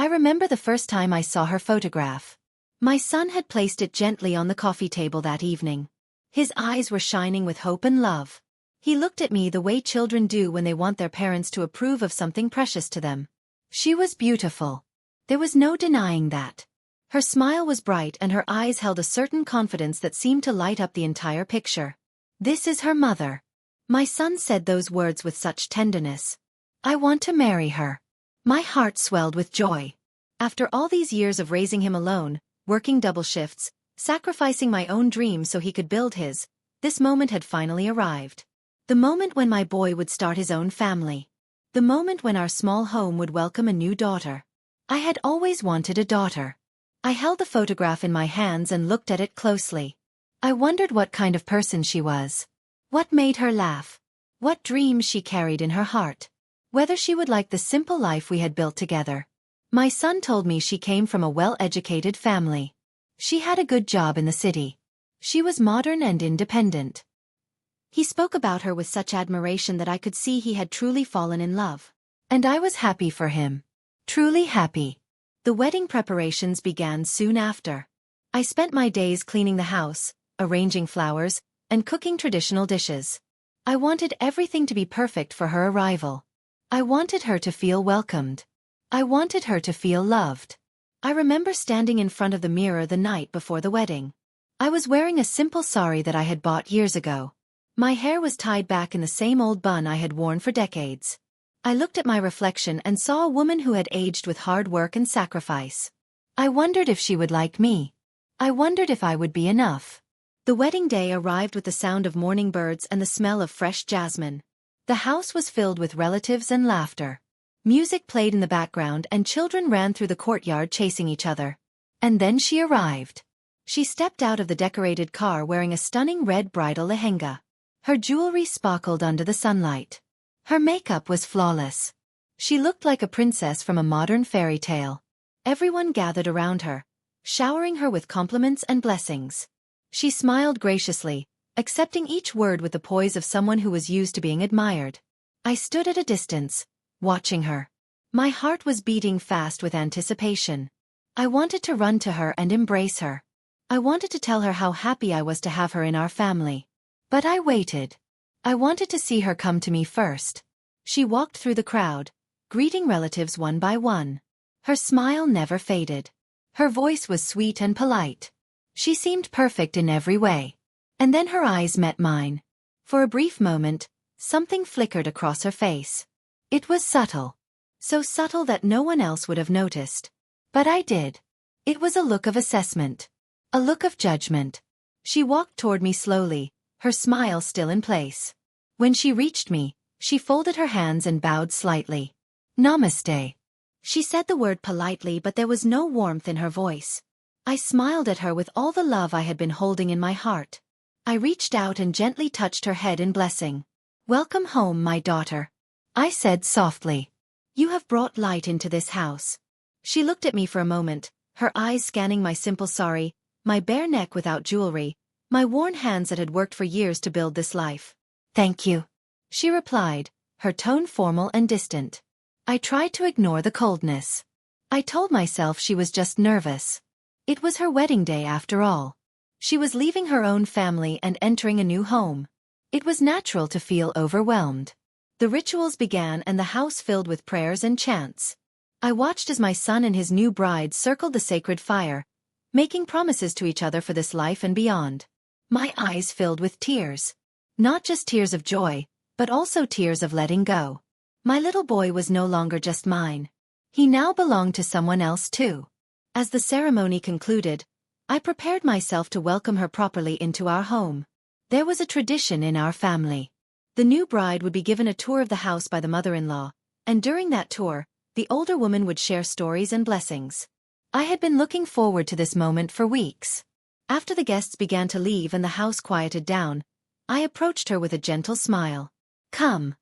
remember the first time I saw her photograph. My son had placed it gently on the coffee table that evening. His eyes were shining with hope and love. He looked at me the way children do when they want their parents to approve of something precious to them. She was beautiful. There was no denying that. Her smile was bright and her eyes held a certain confidence that seemed to light up the entire picture. "This is her mother." My son said those words with such tenderness. "I want to marry her." My heart swelled with joy. After all these years of raising him alone, working double shifts, sacrificing my own dreams so he could build his, this moment had finally arrived. The moment when my boy would start his own family. The moment when our small home would welcome a new daughter. I had always wanted a daughter. I held the photograph in my hands and looked at it closely. I wondered what kind of person she was. What made her laugh? What dreams she carried in her heart? Whether she would like the simple life we had built together. My son told me she came from a well-educated family. She had a good job in the city. She was modern and independent. He spoke about her with such admiration that I could see he had truly fallen in love. And I was happy for him. Truly happy. The wedding preparations began soon after. I spent my days cleaning the house, arranging flowers, and cooking traditional dishes. I wanted everything to be perfect for her arrival. I wanted her to feel welcomed. I wanted her to feel loved. I remember standing in front of the mirror the night before the wedding. I was wearing a simple sari that I had bought years ago. My hair was tied back in the same old bun I had worn for decades. I looked at my reflection and saw a woman who had aged with hard work and sacrifice. I wondered if she would like me. I wondered if I would be enough. The wedding day arrived with the sound of morning birds and the smell of fresh jasmine. The house was filled with relatives and laughter. Music played in the background and children ran through the courtyard chasing each other. And then she arrived. She stepped out of the decorated car wearing a stunning red bridal lehenga. Her jewelry sparkled under the sunlight. Her makeup was flawless. She looked like a princess from a modern fairy tale. Everyone gathered around her, showering her with compliments and blessings. She smiled graciously, accepting each word with the poise of someone who was used to being admired. I stood at a distance, watching her. My heart was beating fast with anticipation. I wanted to run to her and embrace her. I wanted to tell her how happy I was to have her in our family. But I waited. I wanted to see her come to me first. She walked through the crowd, greeting relatives one by one. Her smile never faded. Her voice was sweet and polite. She seemed perfect in every way. And then her eyes met mine. For a brief moment, something flickered across her face. It was subtle. So subtle that no one else would have noticed. But I did. It was a look of assessment. A look of judgment. She walked toward me slowly, her smile still in place. When she reached me, she folded her hands and bowed slightly. "Namaste." She said the word politely, but there was no warmth in her voice. I smiled at her with all the love I had been holding in my heart. I reached out and gently touched her head in blessing. "Welcome home, my daughter," I said softly. "You have brought light into this house." She looked at me for a moment, her eyes scanning my simple sari, my bare neck without jewelry, my worn hands that had worked for years to build this life. "Thank you," she replied, her tone formal and distant. I tried to ignore the coldness. I told myself she was just nervous. It was her wedding day after all. She was leaving her own family and entering a new home. It was natural to feel overwhelmed. The rituals began and the house filled with prayers and chants. I watched as my son and his new bride circled the sacred fire, making promises to each other for this life and beyond. My eyes filled with tears. Not just tears of joy, but also tears of letting go. My little boy was no longer just mine. He now belonged to someone else too. As the ceremony concluded, I prepared myself to welcome her properly into our home. There was a tradition in our family. The new bride would be given a tour of the house by the mother-in-law, and during that tour, the older woman would share stories and blessings. I had been looking forward to this moment for weeks. After the guests began to leave and the house quieted down, I approached her with a gentle smile. "Come,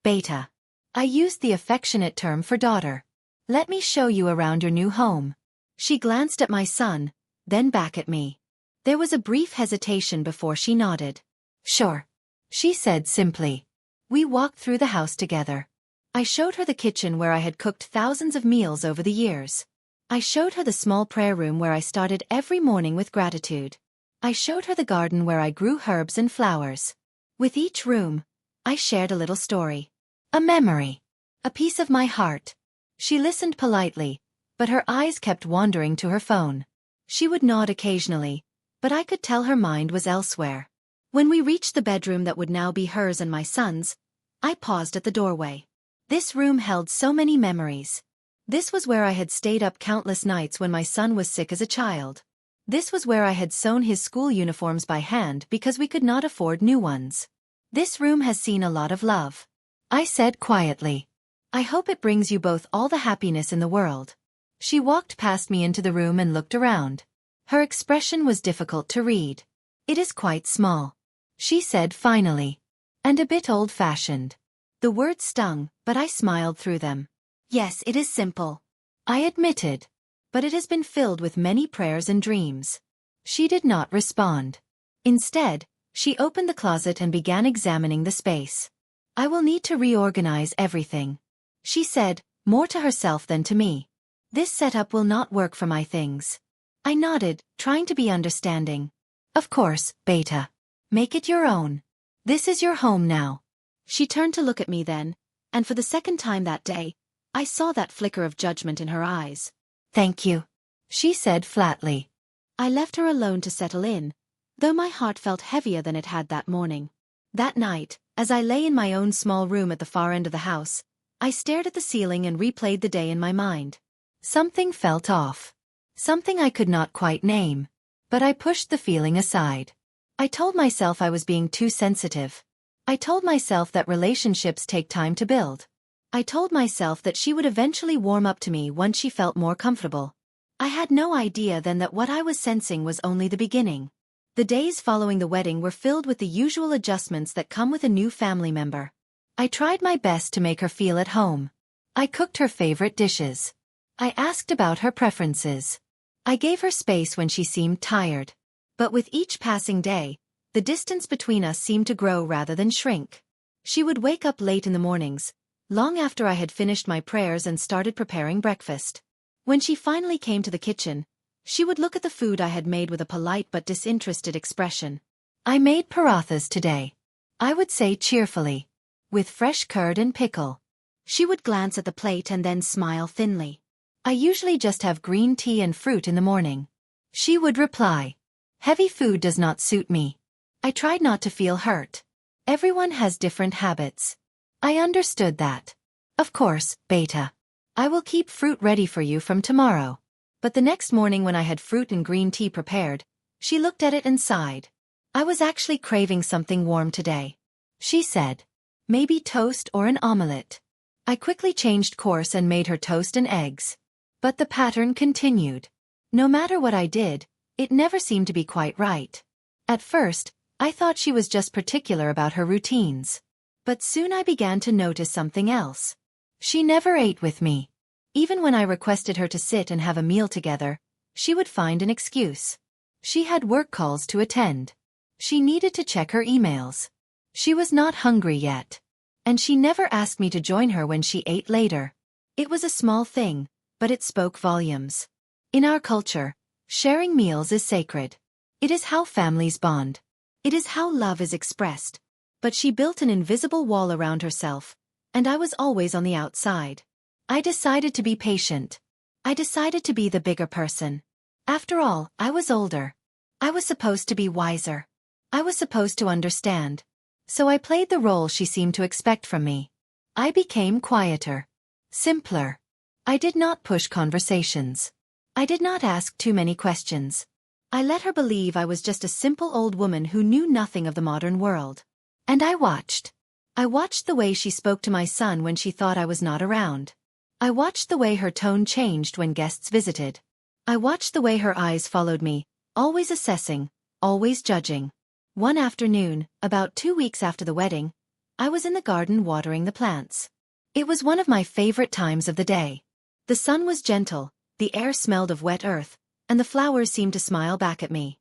Beta." I used the affectionate term for daughter. "Let me show you around your new home." She glanced at my son, then back at me. There was a brief hesitation before she nodded. "Sure," she said simply. We walked through the house together. I showed her the kitchen where I had cooked thousands of meals over the years. I showed her the small prayer room where I started every morning with gratitude. I showed her the garden where I grew herbs and flowers. With each room, I shared a little story. A memory. A piece of my heart. She listened politely, but her eyes kept wandering to her phone. She would nod occasionally, but I could tell her mind was elsewhere. When we reached the bedroom that would now be hers and my son's, I paused at the doorway. This room held so many memories. This was where I had stayed up countless nights when my son was sick as a child. This was where I had sewn his school uniforms by hand because we could not afford new ones. This room has seen a lot of love. I said quietly. I hope it brings you both all the happiness in the world. She walked past me into the room and looked around. Her expression was difficult to read. It is quite small, she said finally. And a bit old-fashioned. The words stung, but I smiled through them. Yes, it is simple, I admitted. But it has been filled with many prayers and dreams. She did not respond. Instead, she opened the closet and began examining the space. I will need to reorganize everything, she said, more to herself than to me. This setup will not work for my things. I nodded, trying to be understanding. Of course, Beta. Make it your own. This is your home now. She turned to look at me then, and for the second time that day, I saw that flicker of judgment in her eyes. Thank you, she said flatly. I left her alone to settle in, though my heart felt heavier than it had that morning. That night, as I lay in my own small room at the far end of the house, I stared at the ceiling and replayed the day in my mind. Something felt off. Something I could not quite name. But I pushed the feeling aside. I told myself I was being too sensitive. I told myself that relationships take time to build. I told myself that she would eventually warm up to me once she felt more comfortable. I had no idea then that what I was sensing was only the beginning. The days following the wedding were filled with the usual adjustments that come with a new family member. I tried my best to make her feel at home. I cooked her favorite dishes. I asked about her preferences. I gave her space when she seemed tired. But with each passing day, the distance between us seemed to grow rather than shrink. She would wake up late in the mornings, long after I had finished my prayers and started preparing breakfast. When she finally came to the kitchen, she would look at the food I had made with a polite but disinterested expression. I made parathas today, I would say cheerfully, with fresh curd and pickle. She would glance at the plate and then smile thinly. I usually just have green tea and fruit in the morning. She would reply. Heavy food does not suit me. I tried not to feel hurt. Everyone has different habits. I understood that. Of course, Beta. I will keep fruit ready for you from tomorrow. But the next morning when I had fruit and green tea prepared, she looked at it and sighed. I was actually craving something warm today, she said. Maybe toast or an omelette. I quickly changed course and made her toast and eggs. But the pattern continued. No matter what I did, it never seemed to be quite right. At first, I thought she was just particular about her routines. But soon I began to notice something else. She never ate with me. Even when I requested her to sit and have a meal together, she would find an excuse. She had work calls to attend. She needed to check her emails. She was not hungry yet. And she never asked me to join her when she ate later. It was a small thing, but it spoke volumes. In our culture, sharing meals is sacred. It is how families bond. It is how love is expressed. But she built an invisible wall around herself, and I was always on the outside. I decided to be patient. I decided to be the bigger person. After all, I was older. I was supposed to be wiser. I was supposed to understand. So I played the role she seemed to expect from me. I became quieter. Simpler. I did not push conversations. I did not ask too many questions. I let her believe I was just a simple old woman who knew nothing of the modern world. And I watched. I watched the way she spoke to my son when she thought I was not around. I watched the way her tone changed when guests visited. I watched the way her eyes followed me, always assessing, always judging. One afternoon, about 2 weeks after the wedding, I was in the garden watering the plants. It was one of my favorite times of the day. The sun was gentle, the air smelled of wet earth, and the flowers seemed to smile back at me.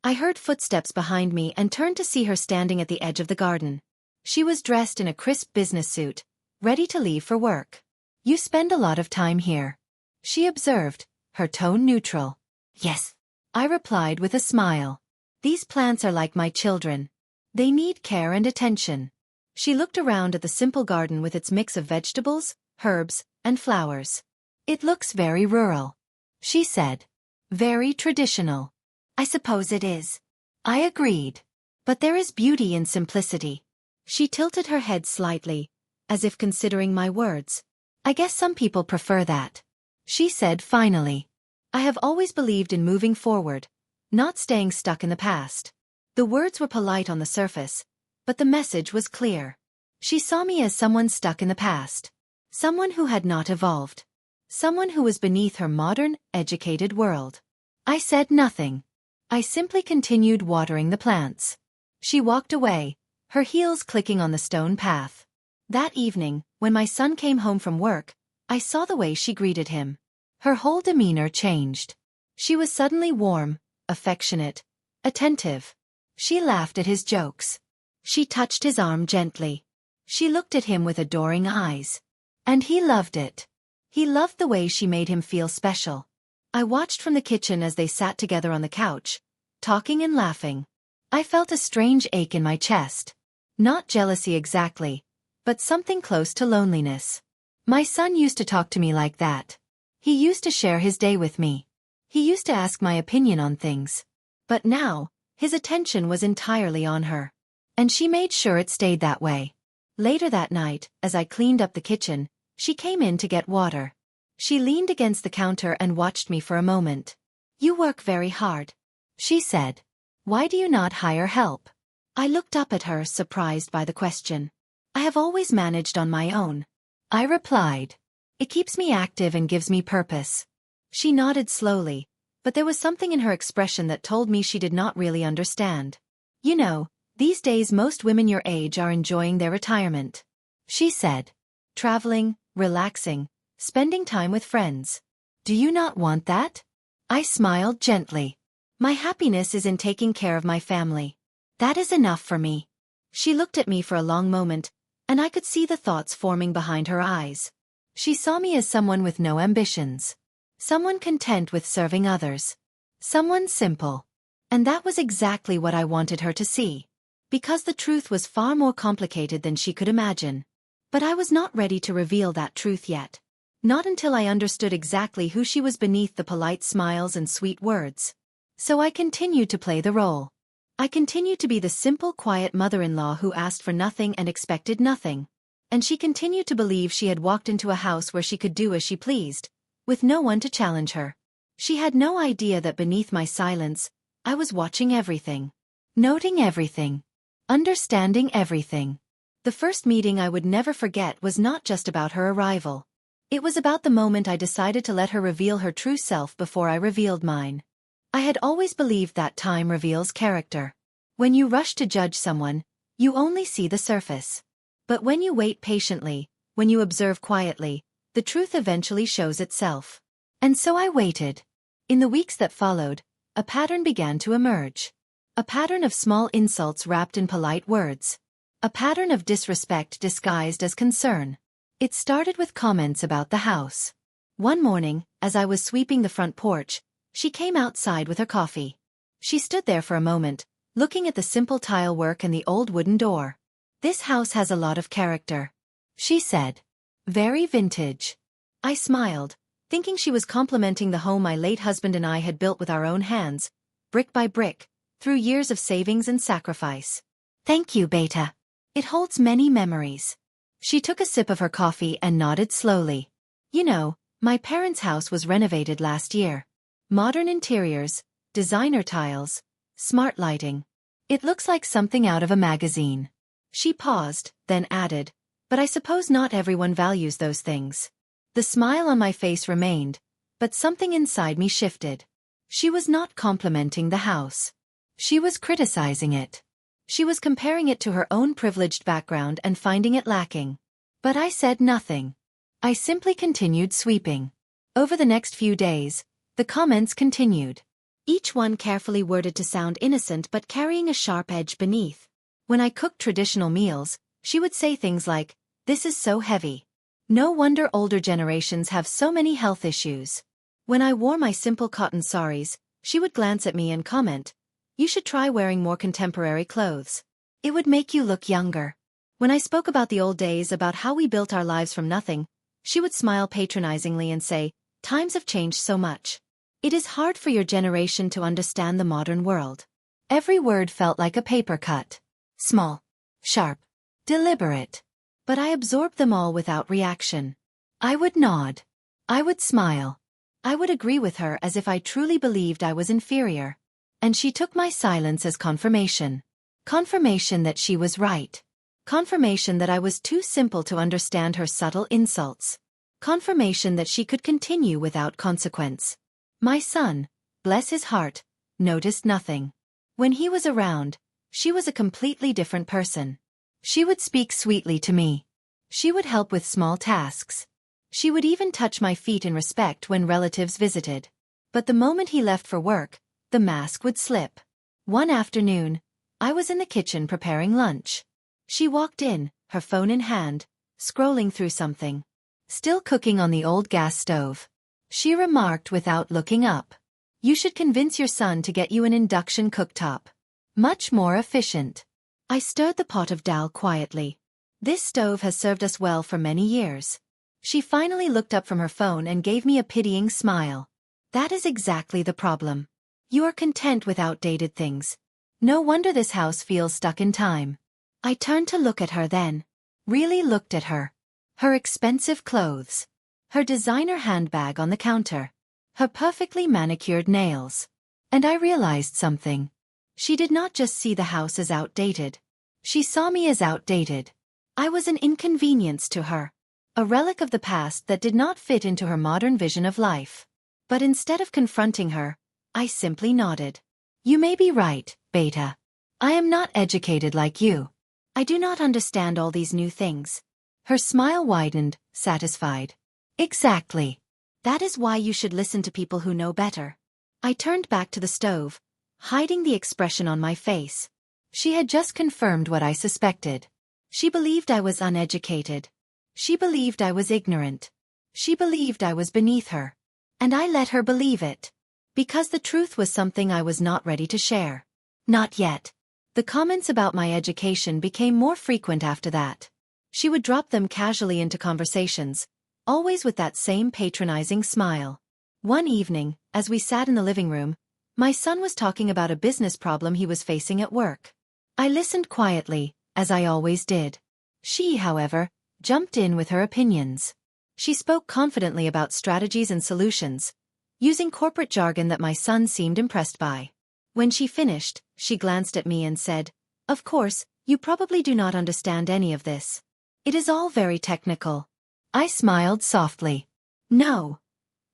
I heard footsteps behind me and turned to see her standing at the edge of the garden. She was dressed in a crisp business suit, ready to leave for work. You spend a lot of time here, she observed, her tone neutral. Yes, I replied with a smile. These plants are like my children. They need care and attention. She looked around at the simple garden with its mix of vegetables, herbs, and flowers. It looks very rural, she said. Very traditional. I suppose it is. I agreed. But there is beauty in simplicity. She tilted her head slightly, as if considering my words. I guess some people prefer that, she said finally. I have always believed in moving forward, not staying stuck in the past. The words were polite on the surface, but the message was clear. She saw me as someone stuck in the past. Someone who had not evolved. Someone who was beneath her modern, educated world. I said nothing. I simply continued watering the plants. She walked away, her heels clicking on the stone path. That evening, when my son came home from work, I saw the way she greeted him. Her whole demeanor changed. She was suddenly warm, affectionate, attentive. She laughed at his jokes. She touched his arm gently. She looked at him with adoring eyes. And he loved it. He loved the way she made him feel special. I watched from the kitchen as they sat together on the couch, talking and laughing. I felt a strange ache in my chest. Not jealousy exactly, but something close to loneliness. My son used to talk to me like that. He used to share his day with me. He used to ask my opinion on things. But now, his attention was entirely on her. And she made sure it stayed that way. Later that night, as I cleaned up the kitchen, she came in to get water. She leaned against the counter and watched me for a moment. You work very hard, she said. Why do you not hire help? I looked up at her, surprised by the question. I have always managed on my own, I replied. It keeps me active and gives me purpose. She nodded slowly, but there was something in her expression that told me she did not really understand. You know, these days most women your age are enjoying their retirement, she said. Traveling, relaxing, spending time with friends. Do you not want that? I smiled gently. My happiness is in taking care of my family. That is enough for me. She looked at me for a long moment, and I could see the thoughts forming behind her eyes. She saw me as someone with no ambitions. Someone content with serving others. Someone simple. And that was exactly what I wanted her to see. Because the truth was far more complicated than she could imagine. But I was not ready to reveal that truth yet. Not until I understood exactly who she was beneath the polite smiles and sweet words. So I continued to play the role. I continued to be the simple, quiet mother-in-law who asked for nothing and expected nothing. And she continued to believe she had walked into a house where she could do as she pleased, with no one to challenge her. She had no idea that beneath my silence, I was watching everything. Noting everything. Understanding everything. The first meeting I would never forget was not just about her arrival. It was about the moment I decided to let her reveal her true self before I revealed mine. I had always believed that time reveals character. When you rush to judge someone, you only see the surface. But when you wait patiently, when you observe quietly, the truth eventually shows itself. And so I waited. In the weeks that followed, a pattern began to emerge. A pattern of small insults wrapped in polite words. A pattern of disrespect disguised as concern. It started with comments about the house. One morning, as I was sweeping the front porch, she came outside with her coffee. She stood there for a moment, looking at the simple tile work and the old wooden door. This house has a lot of character, she said. Very vintage. I smiled, thinking she was complimenting the home my late husband and I had built with our own hands, brick by brick, through years of savings and sacrifice. Thank you, Beta. It holds many memories. She took a sip of her coffee and nodded slowly. You know, my parents' house was renovated last year. Modern interiors, designer tiles, smart lighting. It looks like something out of a magazine. She paused, then added, but I suppose not everyone values those things. The smile on my face remained, but something inside me shifted. She was not complimenting the house. She was criticizing it. She was comparing it to her own privileged background and finding it lacking. But I said nothing. I simply continued sweeping. Over the next few days, the comments continued. Each one carefully worded to sound innocent but carrying a sharp edge beneath. When I cooked traditional meals, she would say things like, This is so heavy. No wonder older generations have so many health issues. When I wore my simple cotton saris, she would glance at me and comment, "You should try wearing more contemporary clothes. It would make you look younger." When I spoke about the old days, about how we built our lives from nothing, she would smile patronizingly and say, "Times have changed so much. It is hard for your generation to understand the modern world." Every word felt like a paper cut. Small, sharp, deliberate. But I absorbed them all without reaction. I would nod. I would smile. I would agree with her as if I truly believed I was inferior. And she took my silence as confirmation. Confirmation that she was right. Confirmation that I was too simple to understand her subtle insults. Confirmation that she could continue without consequence. My son, bless his heart, noticed nothing. When he was around, she was a completely different person. She would speak sweetly to me. She would help with small tasks. She would even touch my feet in respect when relatives visited. But the moment he left for work, the mask would slip. One afternoon, I was in the kitchen preparing lunch. She walked in, her phone in hand, scrolling through something. Still cooking on the old gas stove. She remarked without looking up, "You should convince your son to get you an induction cooktop. Much more efficient." I stirred the pot of dal quietly. "This stove has served us well for many years." She finally looked up from her phone and gave me a pitying smile. "That is exactly the problem. You are content with outdated things. No wonder this house feels stuck in time." I turned to look at her then. Really looked at her. Her expensive clothes. Her designer handbag on the counter. Her perfectly manicured nails. And I realized something. She did not just see the house as outdated. She saw me as outdated. I was an inconvenience to her. A relic of the past that did not fit into her modern vision of life. But instead of confronting her, I simply nodded. "You may be right, Beta. I am not educated like you. I do not understand all these new things." Her smile widened, satisfied. "Exactly. That is why you should listen to people who know better." I turned back to the stove, hiding the expression on my face. She had just confirmed what I suspected. She believed I was uneducated. She believed I was ignorant. She believed I was beneath her. And I let her believe it. Because the truth was something I was not ready to share. Not yet. The comments about my education became more frequent after that. She would drop them casually into conversations, always with that same patronizing smile. One evening, as we sat in the living room, my son was talking about a business problem he was facing at work. I listened quietly, as I always did. She, however, jumped in with her opinions. She spoke confidently about strategies and solutions, using corporate jargon that my son seemed impressed by. When she finished, she glanced at me and said, "Of course, you probably do not understand any of this. It is all very technical." I smiled softly. "No,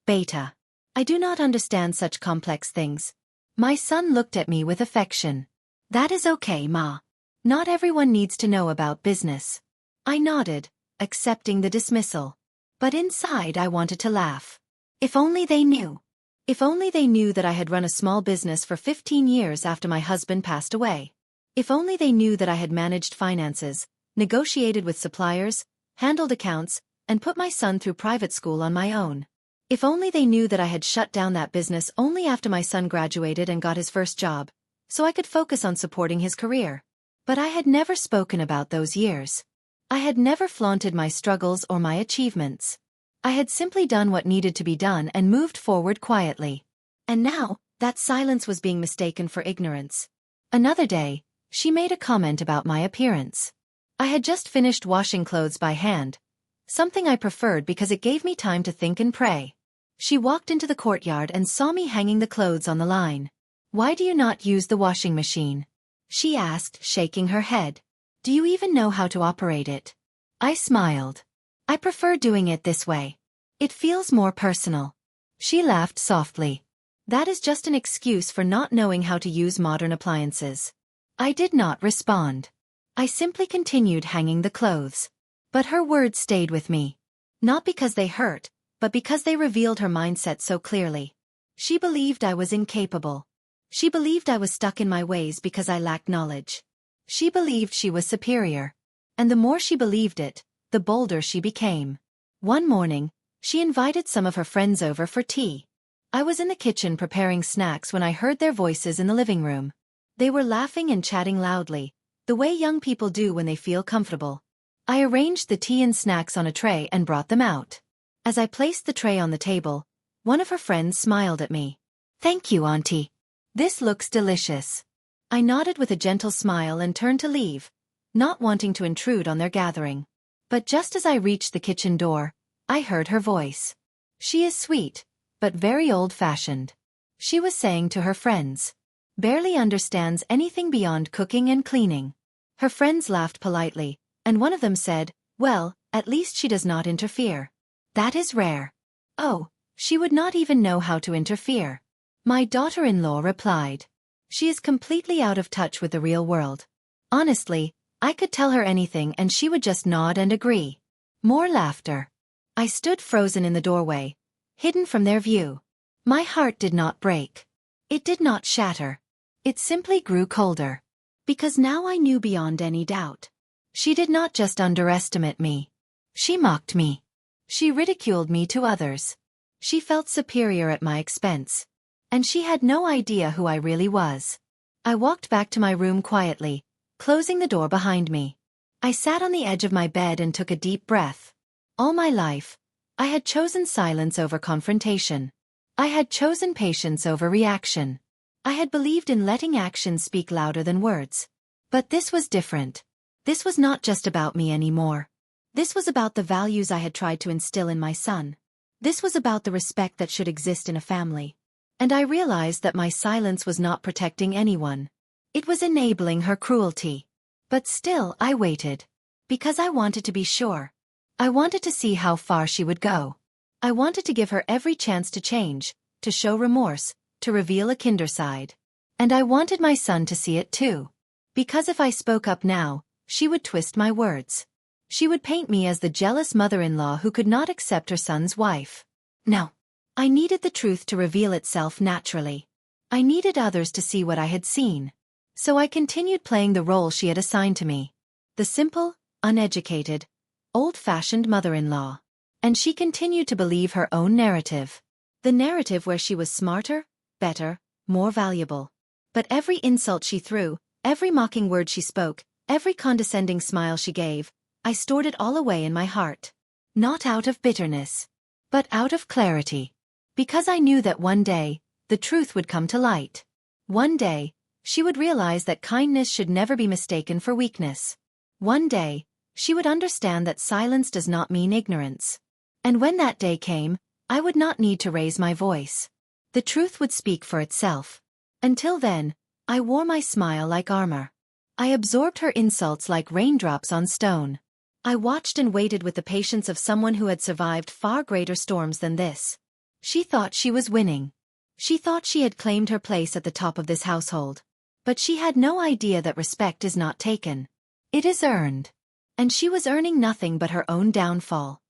Beta. I do not understand such complex things." My son looked at me with affection. "That is okay, Ma. Not everyone needs to know about business." I nodded, accepting the dismissal. But inside I wanted to laugh. If only they knew. If only they knew that I had run a small business for 15 years after my husband passed away. If only they knew that I had managed finances, negotiated with suppliers, handled accounts, and put my son through private school on my own. If only they knew that I had shut down that business only after my son graduated and got his first job, so I could focus on supporting his career. But I had never spoken about those years. I had never flaunted my struggles or my achievements. I had simply done what needed to be done and moved forward quietly. And now, that silence was being mistaken for ignorance. Another day, she made a comment about my appearance. I had just finished washing clothes by hand, something I preferred because it gave me time to think and pray. She walked into the courtyard and saw me hanging the clothes on the line. "Why do you not use the washing machine?" she asked, shaking her head. "Do you even know how to operate it?" I smiled. "I prefer doing it this way. It feels more personal." She laughed softly. "That is just an excuse for not knowing how to use modern appliances." I did not respond. I simply continued hanging the clothes. But her words stayed with me. Not because they hurt, but because they revealed her mindset so clearly. She believed I was incapable. She believed I was stuck in my ways because I lacked knowledge. She believed she was superior. And the more she believed it, the bolder she became. One morning, she invited some of her friends over for tea. I was in the kitchen preparing snacks when I heard their voices in the living room. They were laughing and chatting loudly, the way young people do when they feel comfortable. I arranged the tea and snacks on a tray and brought them out. As I placed the tray on the table, one of her friends smiled at me. "Thank you, Auntie. This looks delicious." I nodded with a gentle smile and turned to leave, not wanting to intrude on their gathering. But just as I reached the kitchen door, I heard her voice. She is sweet, but very old-fashioned. She was saying to her friends. Barely understands anything beyond cooking and cleaning. Her friends laughed politely, and one of them said, "Well, at least she does not interfere." That is rare. Oh, she would not even know how to interfere. My daughter-in-law replied. She is completely out of touch with the real world. Honestly, I could tell her anything and she would just nod and agree. More laughter. I stood frozen in the doorway, hidden from their view. My heart did not break. It did not shatter. It simply grew colder. Because now I knew beyond any doubt. She did not just underestimate me. She mocked me. She ridiculed me to others. She felt superior at my expense. And she had no idea who I really was. I walked back to my room quietly, closing the door behind me. I sat on the edge of my bed and took a deep breath. All my life, I had chosen silence over confrontation. I had chosen patience over reaction. I had believed in letting actions speak louder than words. But this was different. This was not just about me anymore. This was about the values I had tried to instill in my son. This was about the respect that should exist in a family. And I realized that my silence was not protecting anyone. It was enabling her cruelty. But still I waited. Because I wanted to be sure. I wanted to see how far she would go. I wanted to give her every chance to change, to show remorse, to reveal a kinder side. And I wanted my son to see it too. Because if I spoke up now, she would twist my words. She would paint me as the jealous mother-in-law who could not accept her son's wife. No. I needed the truth to reveal itself naturally. I needed others to see what I had seen. So I continued playing the role she had assigned to me. The simple, uneducated, old-fashioned mother-in-law. And she continued to believe her own narrative. The narrative where she was smarter, better, more valuable. But every insult she threw, every mocking word she spoke, every condescending smile she gave, I stored it all away in my heart. Not out of bitterness, but out of clarity. Because I knew that one day, the truth would come to light. One day, she would realize that kindness should never be mistaken for weakness. One day, she would understand that silence does not mean ignorance. And when that day came, I would not need to raise my voice. The truth would speak for itself. Until then, I wore my smile like armor. I absorbed her insults like raindrops on stone. I watched and waited with the patience of someone who had survived far greater storms than this. She thought she was winning. She thought she had claimed her place at the top of this household. But she had no idea that respect is not taken. It is earned. And she was earning nothing but her own downfall.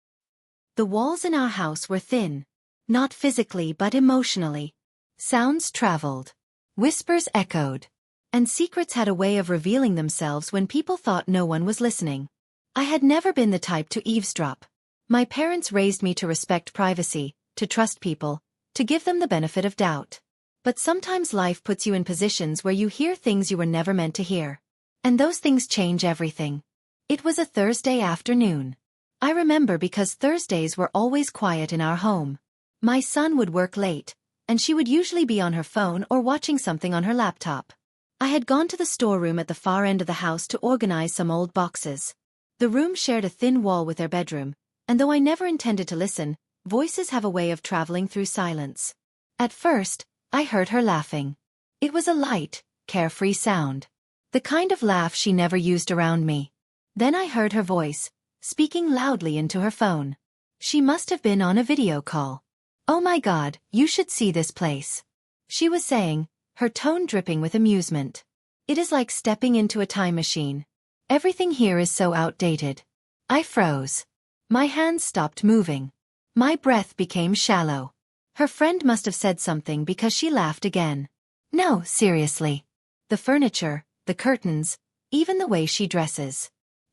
The walls in our house were thin. Not physically but emotionally. Sounds traveled. Whispers echoed. And secrets had a way of revealing themselves when people thought no one was listening. I had never been the type to eavesdrop. My parents raised me to respect privacy, to trust people, to give them the benefit of doubt. But sometimes life puts you in positions where you hear things you were never meant to hear. And those things change everything. It was a Thursday afternoon. I remember because Thursdays were always quiet in our home. My son would work late, and she would usually be on her phone or watching something on her laptop. I had gone to the storeroom at the far end of the house to organize some old boxes. The room shared a thin wall with their bedroom, and though I never intended to listen, voices have a way of traveling through silence. At first, I heard her laughing. It was a light, carefree sound. The kind of laugh she never used around me. Then I heard her voice, speaking loudly into her phone. She must have been on a video call. "Oh my God, you should see this place," she was saying, her tone dripping with amusement. "It is like stepping into a time machine. Everything here is so outdated." I froze. My hands stopped moving. My breath became shallow. Her friend must have said something because she laughed again. "No, seriously. The furniture, the curtains, even the way she dresses.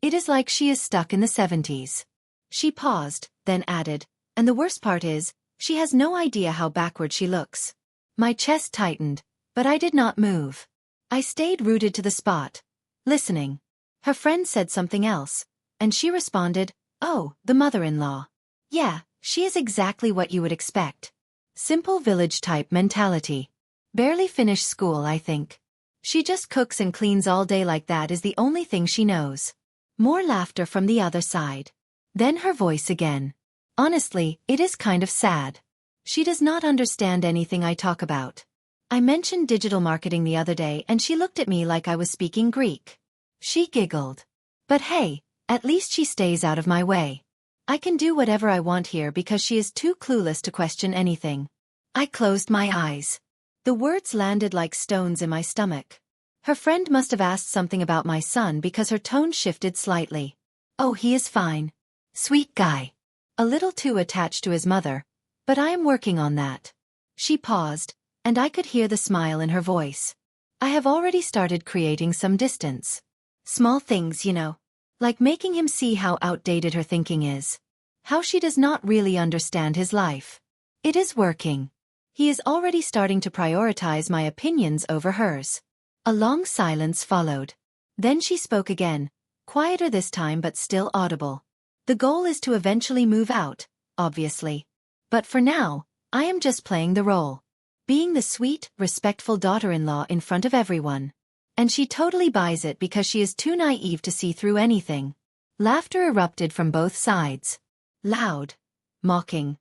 It is like she is stuck in the 70s. She paused, then added, and the worst part is, she has no idea how backward she looks. My chest tightened, but I did not move. I stayed rooted to the spot, listening. Her friend said something else, and she responded, "Oh, the mother-in-law. Yeah, she is exactly what you would expect. Simple village-type mentality. Barely finished school, I think. She just cooks and cleans all day like that is the only thing she knows." More laughter from the other side. Then her voice again. "Honestly, it is kind of sad. She does not understand anything I talk about." I mentioned digital marketing the other day and she looked at me like I was speaking Greek. She giggled. But hey, at least she stays out of my way. I can do whatever I want here because she is too clueless to question anything. I closed my eyes. The words landed like stones in my stomach. Her friend must have asked something about my son because her tone shifted slightly. "Oh, he is fine. Sweet guy. A little too attached to his mother, but I am working on that." She paused, and I could hear the smile in her voice. "I have already started creating some distance. Small things, you know. Like making him see how outdated her thinking is. How she does not really understand his life. It is working. He is already starting to prioritize my opinions over hers." A long silence followed. Then she spoke again, quieter this time but still audible. "The goal is to eventually move out, obviously. But for now, I am just playing the role. Being the sweet, respectful daughter-in-law in front of everyone. And she totally buys it because she is too naive to see through anything." Laughter erupted from both sides. Loud, mocking,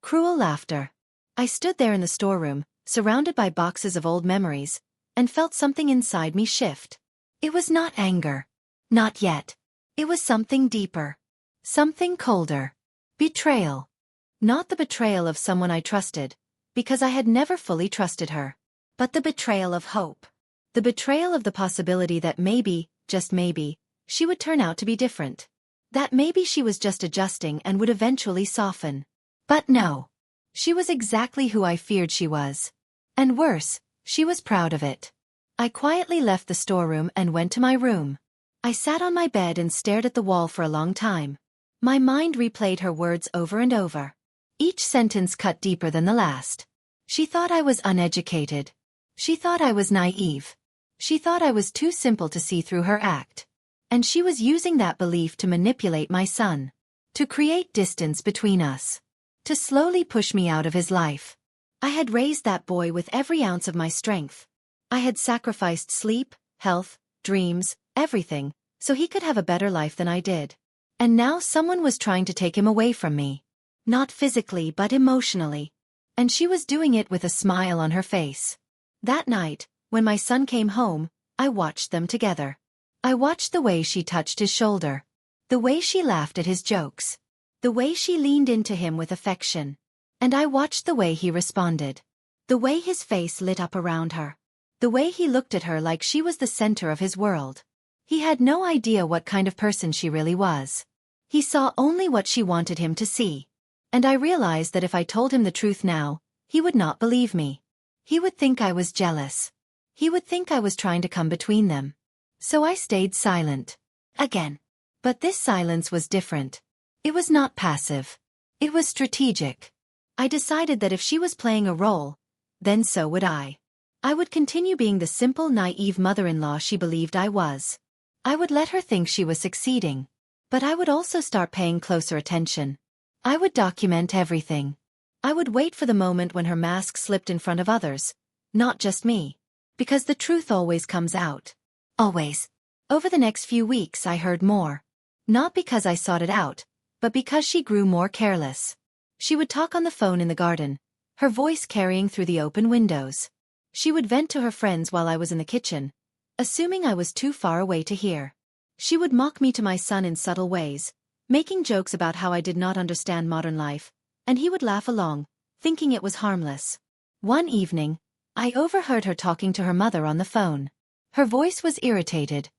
cruel laughter. I stood there in the storeroom, surrounded by boxes of old memories, and felt something inside me shift. It was not anger. Not yet. It was something deeper. Something colder. Betrayal. Not the betrayal of someone I trusted, because I had never fully trusted her. But the betrayal of hope. The betrayal of the possibility that maybe, just maybe, she would turn out to be different. That maybe she was just adjusting and would eventually soften. But no. She was exactly who I feared she was. And worse, she was proud of it. I quietly left the storeroom and went to my room. I sat on my bed and stared at the wall for a long time. My mind replayed her words over and over. Each sentence cut deeper than the last. She thought I was uneducated. She thought I was naive. She thought I was too simple to see through her act. And she was using that belief to manipulate my son. To create distance between us. To slowly push me out of his life. I had raised that boy with every ounce of my strength. I had sacrificed sleep, health, dreams, everything, so he could have a better life than I did. And now someone was trying to take him away from me. Not physically but emotionally. And she was doing it with a smile on her face. That night, when my son came home, I watched them together. I watched the way she touched his shoulder. The way she laughed at his jokes. The way she leaned into him with affection. And I watched the way he responded. The way his face lit up around her. The way he looked at her like she was the center of his world. He had no idea what kind of person she really was. He saw only what she wanted him to see. And I realized that if I told him the truth now, he would not believe me. He would think I was jealous. He would think I was trying to come between them. So I stayed silent. Again. But this silence was different. It was not passive. It was strategic. I decided that if she was playing a role, then so would I. I would continue being the simple, naive mother-in-law she believed I was. I would let her think she was succeeding. But I would also start paying closer attention. I would document everything. I would wait for the moment when her mask slipped in front of others, not just me. Because the truth always comes out. Always. Over the next few weeks I heard more. Not because I sought it out, but because she grew more careless. She would talk on the phone in the garden, her voice carrying through the open windows. She would vent to her friends while I was in the kitchen, assuming I was too far away to hear. She would mock me to my son in subtle ways, making jokes about how I did not understand modern life, and he would laugh along, thinking it was harmless. One evening, I overheard her talking to her mother on the phone. Her voice was irritated,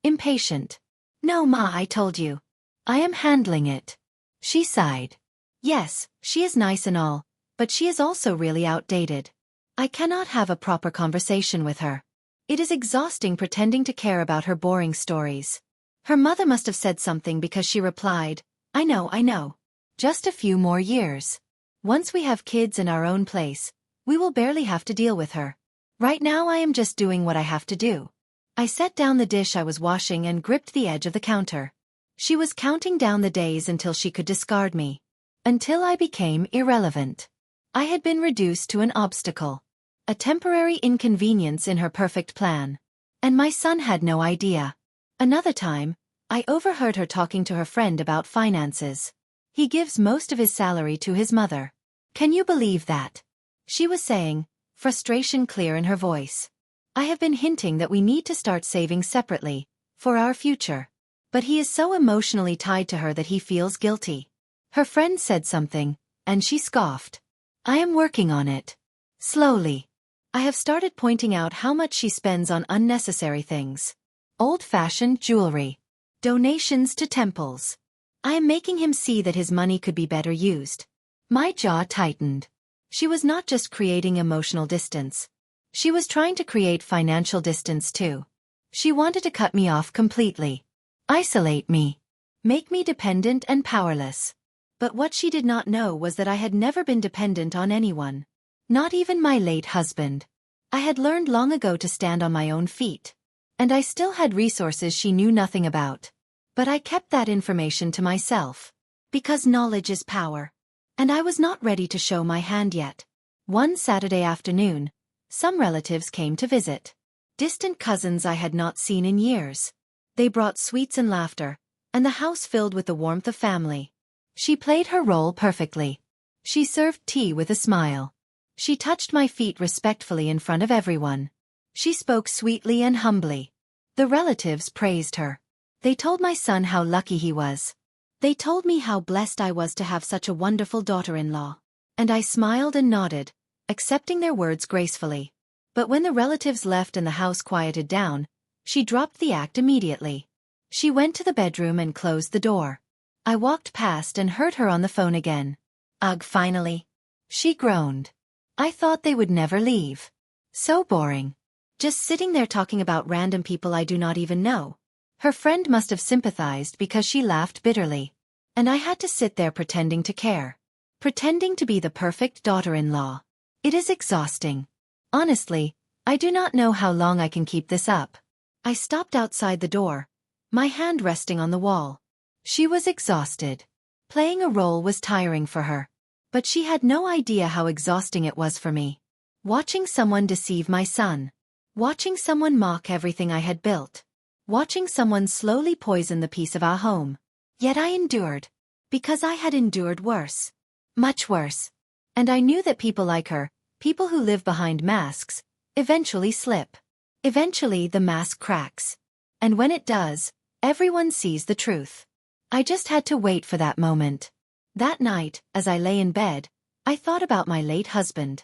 impatient. "No, Ma, I told you. I am handling it." She sighed. "Yes, she is nice and all, but she is also really outdated. I cannot have a proper conversation with her. It is exhausting pretending to care about her boring stories. Her mother must have said something because she replied, I know. Just a few more years. Once we have kids in our own place, we will barely have to deal with her. Right now I am just doing what I have to do. I set down the dish I was washing and gripped the edge of the counter. She was counting down the days until she could discard me. Until I became irrelevant. I had been reduced to an obstacle. A temporary inconvenience in her perfect plan. And my son had no idea. Another time, I overheard her talking to her friend about finances. He gives most of his salary to his mother. Can you believe that? She was saying, frustration clear in her voice. I have been hinting that we need to start saving separately, for our future. But he is so emotionally tied to her that he feels guilty. Her friend said something, and she scoffed. I am working on it. Slowly. I have started pointing out how much she spends on unnecessary things. Old-fashioned jewelry. Donations to temples. I am making him see that his money could be better used. My jaw tightened. She was not just creating emotional distance. She was trying to create financial distance too. She wanted to cut me off completely. Isolate me. Make me dependent and powerless. But what she did not know was that I had never been dependent on anyone. Not even my late husband. I had learned long ago to stand on my own feet. And I still had resources she knew nothing about. But I kept that information to myself. Because knowledge is power. And I was not ready to show my hand yet. One Saturday afternoon, some relatives came to visit. Distant cousins I had not seen in years. They brought sweets and laughter, and the house filled with the warmth of family. She played her role perfectly. She served tea with a smile. She touched my feet respectfully in front of everyone. She spoke sweetly and humbly. The relatives praised her. They told my son how lucky he was. They told me how blessed I was to have such a wonderful daughter-in-law. And I smiled and nodded, accepting their words gracefully. But when the relatives left and the house quieted down, she dropped the act immediately. She went to the bedroom and closed the door. I walked past and heard her on the phone again. Ugh, finally. She groaned. I thought they would never leave. So boring. Just sitting there talking about random people I do not even know. Her friend must have sympathized because she laughed bitterly. And I had to sit there pretending to care. Pretending to be the perfect daughter-in-law. It is exhausting. Honestly, I do not know how long I can keep this up. I stopped outside the door, my hand resting on the wall. She was exhausted. Playing a role was tiring for her. But she had no idea how exhausting it was for me. Watching someone deceive my son. Watching someone mock everything I had built. Watching someone slowly poison the peace of our home. Yet I endured. Because I had endured worse. Much worse. And I knew that people like her, people who live behind masks, eventually slip. Eventually the mask cracks. And when it does, everyone sees the truth. I just had to wait for that moment. That night, as I lay in bed, I thought about my late husband.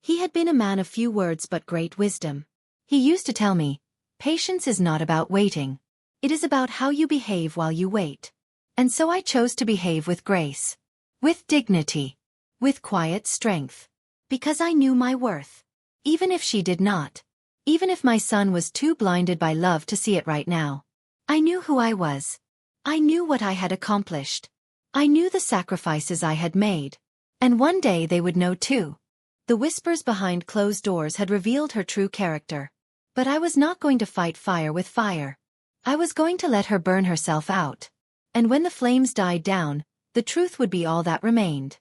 He had been a man of few words but great wisdom. He used to tell me, patience is not about waiting. It is about how you behave while you wait. And so I chose to behave with grace. With dignity. With quiet strength. Because I knew my worth. Even if she did not. Even if my son was too blinded by love to see it right now. I knew who I was. I knew what I had accomplished. I knew the sacrifices I had made. And one day they would know too. The whispers behind closed doors had revealed her true character. But I was not going to fight fire with fire. I was going to let her burn herself out. And when the flames died down, the truth would be all that remained.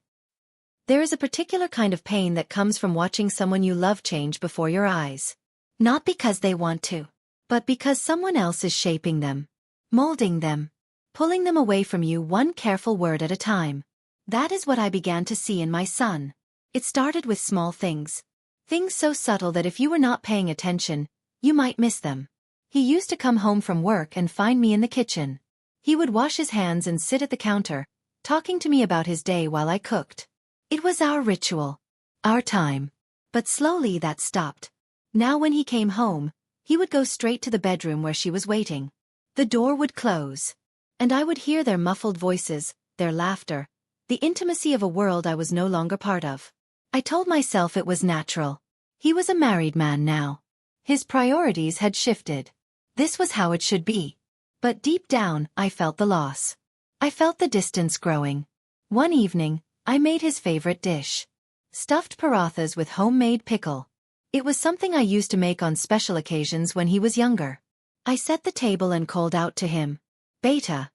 There is a particular kind of pain that comes from watching someone you love change before your eyes. Not because they want to, but because someone else is shaping them. Molding them. Pulling them away from you one careful word at a time. That is what I began to see in my son. It started with small things. Things so subtle that if you were not paying attention, you might miss them. He used to come home from work and find me in the kitchen. He would wash his hands and sit at the counter, talking to me about his day while I cooked. It was our ritual. Our time. But slowly that stopped. Now when he came home, he would go straight to the bedroom where she was waiting. The door would close. And I would hear their muffled voices, their laughter, the intimacy of a world I was no longer part of. I told myself it was natural. He was a married man now. His priorities had shifted. This was how it should be. But deep down, I felt the loss. I felt the distance growing. One evening, I made his favorite dish. Stuffed parathas with homemade pickle. It was something I used to make on special occasions when he was younger. I set the table and called out to him, "Beta,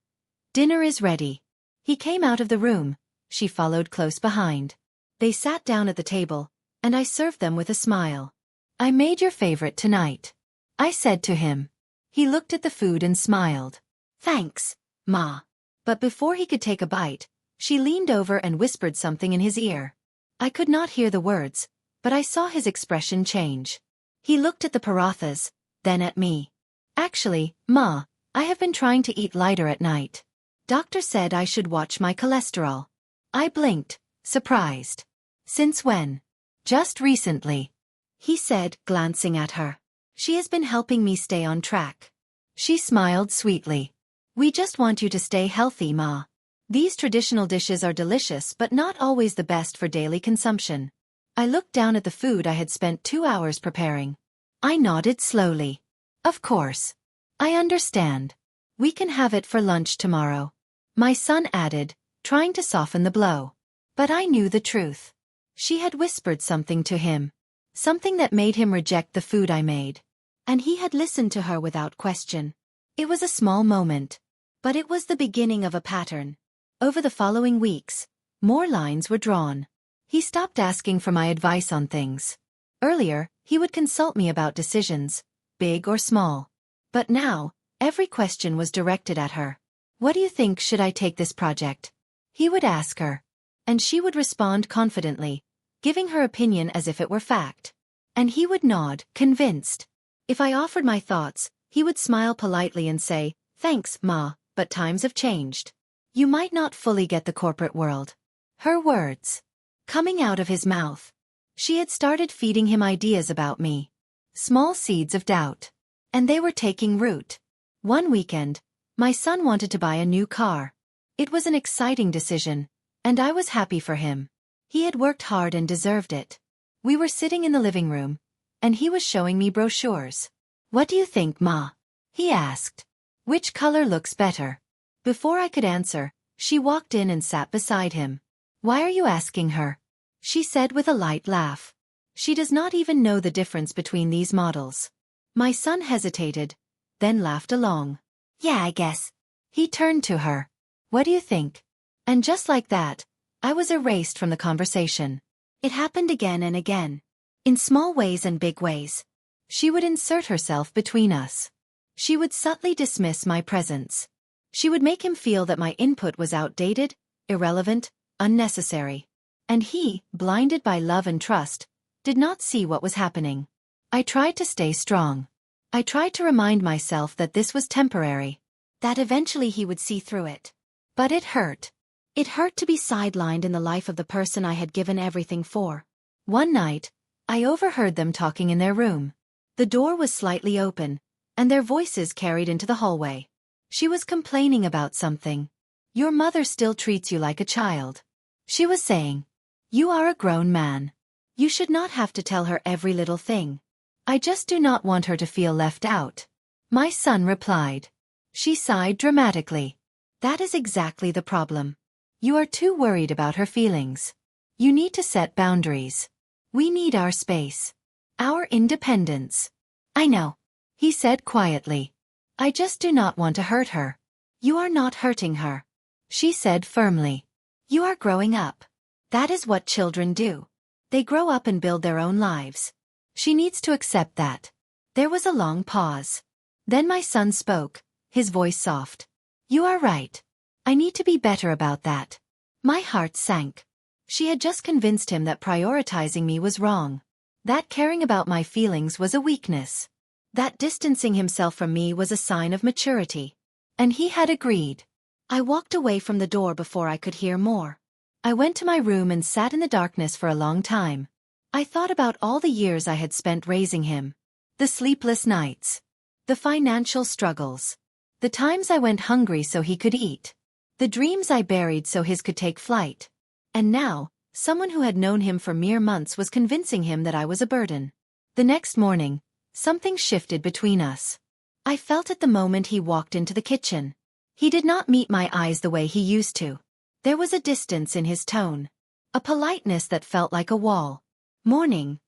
dinner is ready." He came out of the room. She followed close behind. They sat down at the table, and I served them with a smile. "I made your favorite tonight," I said to him. He looked at the food and smiled. "Thanks, Ma." But before he could take a bite, she leaned over and whispered something in his ear. I could not hear the words, but I saw his expression change. He looked at the parathas, then at me. "Actually, Ma, I have been trying to eat lighter at night. Doctor said I should watch my cholesterol." I blinked, surprised. "Since when?" "Just recently," he said, glancing at her. "She has been helping me stay on track." She smiled sweetly. "We just want you to stay healthy, Ma. These traditional dishes are delicious but not always the best for daily consumption." I looked down at the food I had spent 2 hours preparing. I nodded slowly. "Of course. I understand. We can have it for lunch tomorrow," my son added, trying to soften the blow. But I knew the truth. She had whispered something to him. Something that made him reject the food I made. And he had listened to her without question. It was a small moment. But it was the beginning of a pattern. Over the following weeks, more lines were drawn. He stopped asking for my advice on things. Earlier, he would consult me about decisions, big or small. But now, every question was directed at her. "What do you think, should I take this project?" He would ask her. And she would respond confidently, giving her opinion as if it were fact. And he would nod, convinced. If I offered my thoughts, he would smile politely and say, "Thanks, Ma, but times have changed. You might not fully get the corporate world." Her words. Coming out of his mouth. She had started feeding him ideas about me. Small seeds of doubt. And they were taking root. One weekend, my son wanted to buy a new car. It was an exciting decision, and I was happy for him. He had worked hard and deserved it. We were sitting in the living room, and he was showing me brochures. "What do you think, Ma?" he asked. "Which color looks better?" Before I could answer, she walked in and sat beside him. "Why are you asking her?" she said with a light laugh. "She does not even know the difference between these models." My son hesitated, then laughed along. "Yeah, I guess." He turned to her. "What do you think?" And just like that, I was erased from the conversation. It happened again and again. In small ways and big ways. She would insert herself between us. She would subtly dismiss my presence. She would make him feel that my input was outdated, irrelevant, unnecessary. And he, blinded by love and trust, did not see what was happening. I tried to stay strong. I tried to remind myself that this was temporary. That eventually he would see through it. But it hurt. It hurt to be sidelined in the life of the person I had given everything for. One night, I overheard them talking in their room. The door was slightly open, and their voices carried into the hallway. She was complaining about something. "Your mother still treats you like a child," she was saying. "You are a grown man. You should not have to tell her every little thing. I just do not want her to feel left out." My son replied. She sighed dramatically. "That is exactly the problem. You are too worried about her feelings. You need to set boundaries. We need our space. Our independence." "I know," he said quietly. "I just do not want to hurt her." "You are not hurting her," she said firmly. "You are growing up. That is what children do. They grow up and build their own lives. She needs to accept that." There was a long pause. Then my son spoke, his voice soft. "You are right. I need to be better about that." My heart sank. She had just convinced him that prioritizing me was wrong. That caring about my feelings was a weakness. That distancing himself from me was a sign of maturity. And he had agreed. I walked away from the door before I could hear more. I went to my room and sat in the darkness for a long time. I thought about all the years I had spent raising him. The sleepless nights. The financial struggles. The times I went hungry so he could eat. The dreams I buried so his could take flight. And now, someone who had known him for mere months was convincing him that I was a burden. The next morning, something shifted between us. I felt it the moment he walked into the kitchen. He did not meet my eyes the way he used to. There was a distance in his tone. A politeness that felt like a wall. "Morning,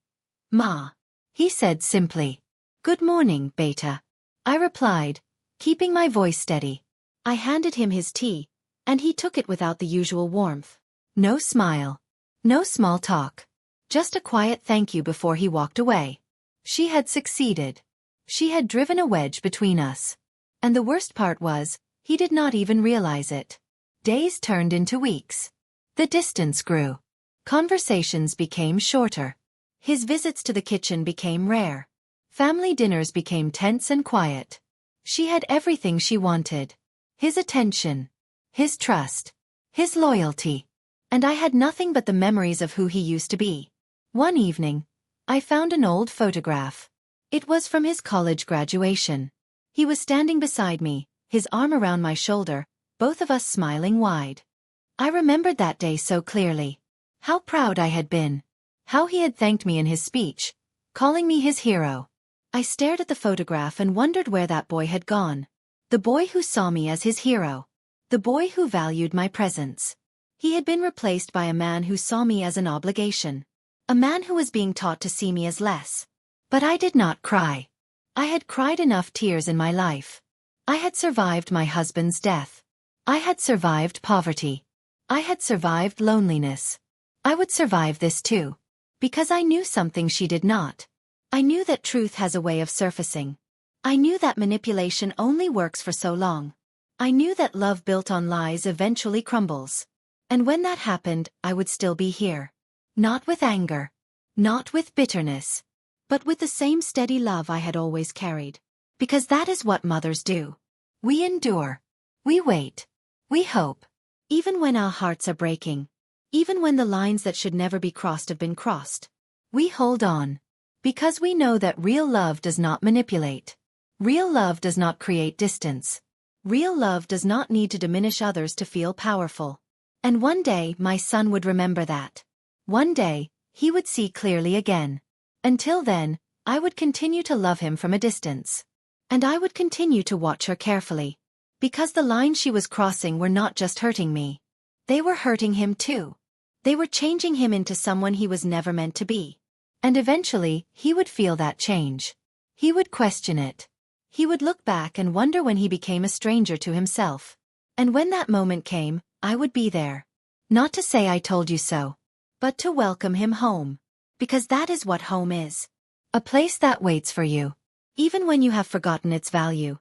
Ma," he said simply. "Good morning, beta," I replied, keeping my voice steady. I handed him his tea, and he took it without the usual warmth. No smile. No small talk. Just a quiet thank you before he walked away. She had succeeded. She had driven a wedge between us. And the worst part was, he did not even realize it. Days turned into weeks. The distance grew. Conversations became shorter. His visits to the kitchen became rare. Family dinners became tense and quiet. She had everything she wanted. His attention. His trust. His loyalty. And I had nothing but the memories of who he used to be. One evening, I found an old photograph. It was from his college graduation. He was standing beside me, his arm around my shoulder, both of us smiling wide. I remembered that day so clearly. How proud I had been. How he had thanked me in his speech, calling me his hero. I stared at the photograph and wondered where that boy had gone. The boy who saw me as his hero. The boy who valued my presence. He had been replaced by a man who saw me as an obligation. A man who was being taught to see me as less. But I did not cry. I had cried enough tears in my life. I had survived my husband's death. I had survived poverty. I had survived loneliness. I would survive this too. Because I knew something she did not. I knew that truth has a way of surfacing. I knew that manipulation only works for so long. I knew that love built on lies eventually crumbles. And when that happened, I would still be here. Not with anger. Not with bitterness. But with the same steady love I had always carried. Because that is what mothers do. We endure. We wait. We hope. Even when our hearts are breaking. Even when the lines that should never be crossed have been crossed. We hold on. Because we know that real love does not manipulate. Real love does not create distance. Real love does not need to diminish others to feel powerful. And one day my son would remember that. One day, he would see clearly again. Until then, I would continue to love him from a distance. And I would continue to watch her carefully. Because the lines she was crossing were not just hurting me. They were hurting him too. They were changing him into someone he was never meant to be. And eventually, he would feel that change. He would question it. He would look back and wonder when he became a stranger to himself. And when that moment came, I would be there. Not to say I told you so. But to welcome him home. Because that is what home is. A place that waits for you. Even when you have forgotten its value.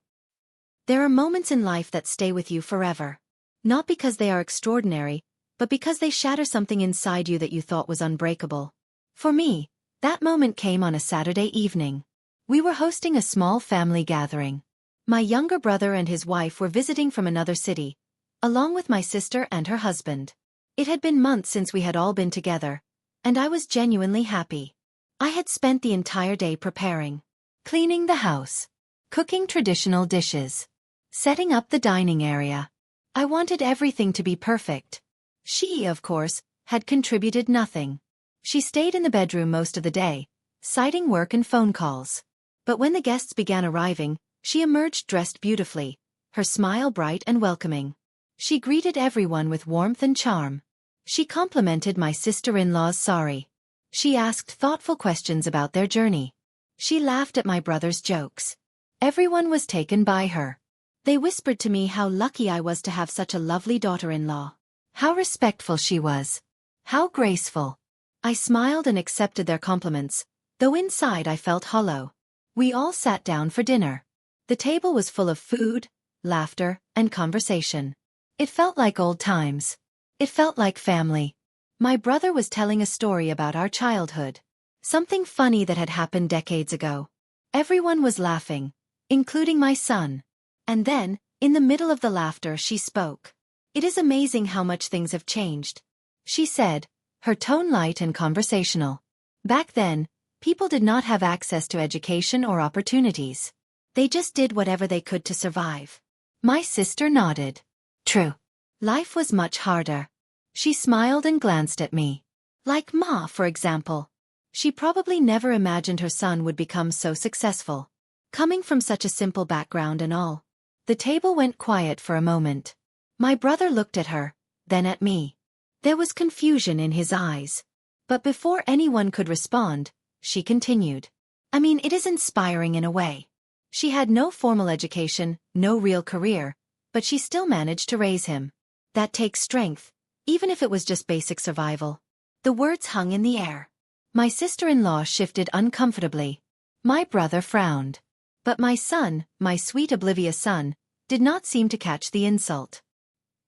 There are moments in life that stay with you forever. Not because they are extraordinary, but because they shatter something inside you that you thought was unbreakable. For me, that moment came on a Saturday evening. We were hosting a small family gathering. My younger brother and his wife were visiting from another city, along with my sister and her husband. It had been months since we had all been together, and I was genuinely happy. I had spent the entire day preparing, cleaning the house, cooking traditional dishes, setting up the dining area. I wanted everything to be perfect. She, of course, had contributed nothing. She stayed in the bedroom most of the day, citing work and phone calls. But when the guests began arriving, she emerged dressed beautifully, her smile bright and welcoming. She greeted everyone with warmth and charm. She complimented my sister-in-law's sari. She asked thoughtful questions about their journey. She laughed at my brother's jokes. Everyone was taken by her. They whispered to me how lucky I was to have such a lovely daughter-in-law. How respectful she was. How graceful. I smiled and accepted their compliments, though inside I felt hollow. We all sat down for dinner. The table was full of food, laughter, and conversation. It felt like old times. It felt like family. My brother was telling a story about our childhood. Something funny that had happened decades ago. Everyone was laughing, including my son. And then, in the middle of the laughter, she spoke. It is amazing how much things have changed. She said, her tone light and conversational. Back then, people did not have access to education or opportunities. They just did whatever they could to survive. My sister nodded. True. Life was much harder. She smiled and glanced at me. Like Ma, for example. She probably never imagined her son would become so successful. Coming from such a simple background and all. The table went quiet for a moment. My brother looked at her, then at me. There was confusion in his eyes. But before anyone could respond, she continued. I mean, it is inspiring in a way. She had no formal education, no real career, but she still managed to raise him. That takes strength, even if it was just basic survival. The words hung in the air. My sister-in-law shifted uncomfortably. My brother frowned. But my son, my sweet oblivious son, did not seem to catch the insult.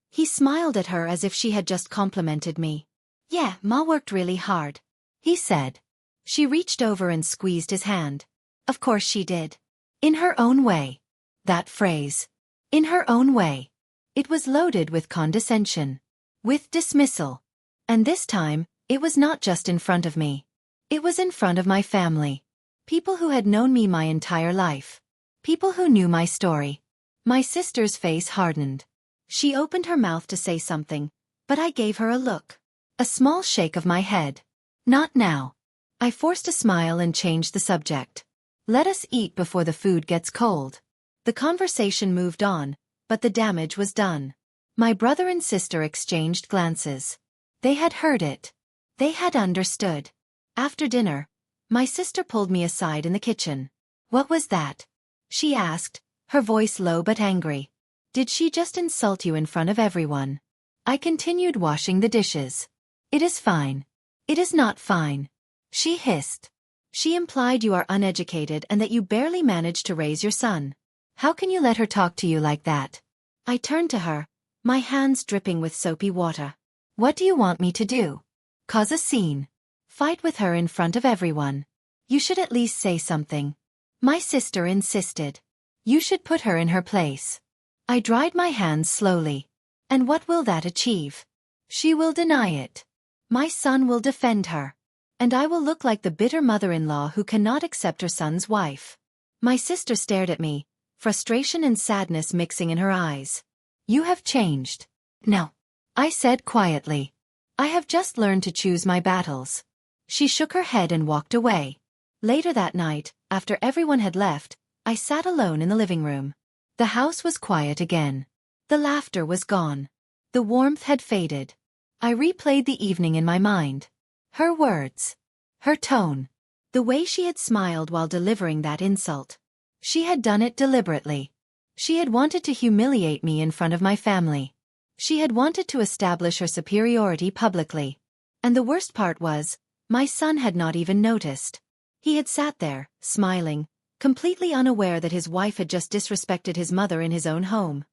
He smiled at her as if she had just complimented me. Yeah, Ma worked really hard, he said. She reached over and squeezed his hand. Of course she did. In her own way. That phrase. In her own way. It was loaded with condescension. With dismissal. And this time, it was not just in front of me. It was in front of my family. People who had known me my entire life. People who knew my story. My sister's face hardened. She opened her mouth to say something, but I gave her a look. A small shake of my head. Not now. I forced a smile and changed the subject. Let us eat before the food gets cold. The conversation moved on, but the damage was done. My brother and sister exchanged glances. They had heard it. They had understood. After dinner, my sister pulled me aside in the kitchen. What was that? She asked, her voice low but angry. Did she just insult you in front of everyone? I continued washing the dishes. It is fine. It is not fine. She hissed. She implied you are uneducated and that you barely managed to raise your son. How can you let her talk to you like that? I turned to her, my hands dripping with soapy water. What do you want me to do? Cause a scene? Fight with her in front of everyone? You should at least say something. My sister insisted. You should put her in her place. I dried my hands slowly. And what will that achieve? She will deny it. My son will defend her. And I will look like the bitter mother-in-law who cannot accept her son's wife. My sister stared at me, frustration and sadness mixing in her eyes. You have changed. No. I said quietly. I have just learned to choose my battles. She shook her head and walked away. Later that night, after everyone had left, I sat alone in the living room. The house was quiet again. The laughter was gone. The warmth had faded. I replayed the evening in my mind. Her words. Her tone. The way she had smiled while delivering that insult. She had done it deliberately. She had wanted to humiliate me in front of my family. She had wanted to establish her superiority publicly. And the worst part was, my son had not even noticed. He had sat there, smiling, completely unaware that his wife had just disrespected his mother in his own home.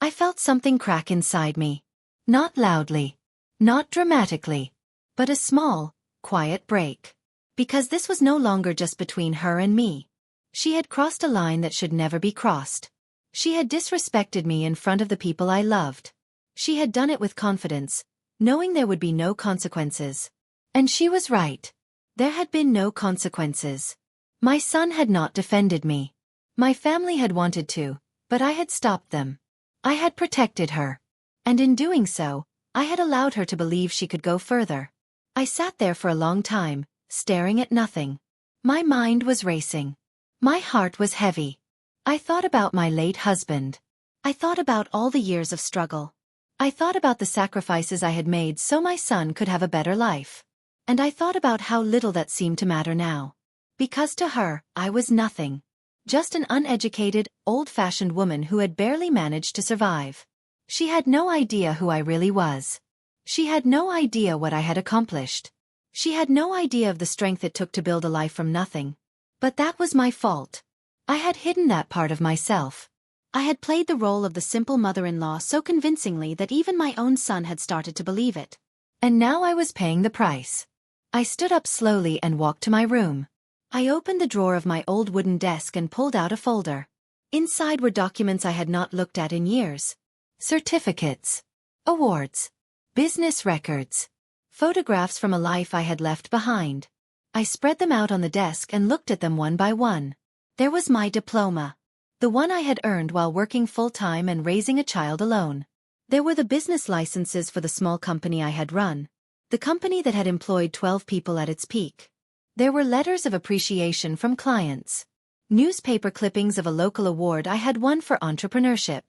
I felt something crack inside me. Not loudly. Not dramatically. But a small, quiet break. Because this was no longer just between her and me. She had crossed a line that should never be crossed. She had disrespected me in front of the people I loved. She had done it with confidence, knowing there would be no consequences. And she was right. There had been no consequences. My son had not defended me. My family had wanted to, but I had stopped them. I had protected her. And in doing so, I had allowed her to believe she could go further. I sat there for a long time, staring at nothing. My mind was racing. My heart was heavy. I thought about my late husband. I thought about all the years of struggle. I thought about the sacrifices I had made so my son could have a better life. And I thought about how little that seemed to matter now. Because to her, I was nothing. Just an uneducated, old-fashioned woman who had barely managed to survive. She had no idea who I really was. She had no idea what I had accomplished. She had no idea of the strength it took to build a life from nothing. But that was my fault. I had hidden that part of myself. I had played the role of the simple mother-in-law so convincingly that even my own son had started to believe it. And now I was paying the price. I stood up slowly and walked to my room. I opened the drawer of my old wooden desk and pulled out a folder. Inside were documents I had not looked at in years. Certificates. Awards. Business records. Photographs from a life I had left behind. I spread them out on the desk and looked at them one by one. There was my diploma. The one I had earned while working full-time and raising a child alone. There were the business licenses for the small company I had run. The company that had employed 12 people at its peak. There were letters of appreciation from clients. newspaper clippings of a local award I had won for entrepreneurship.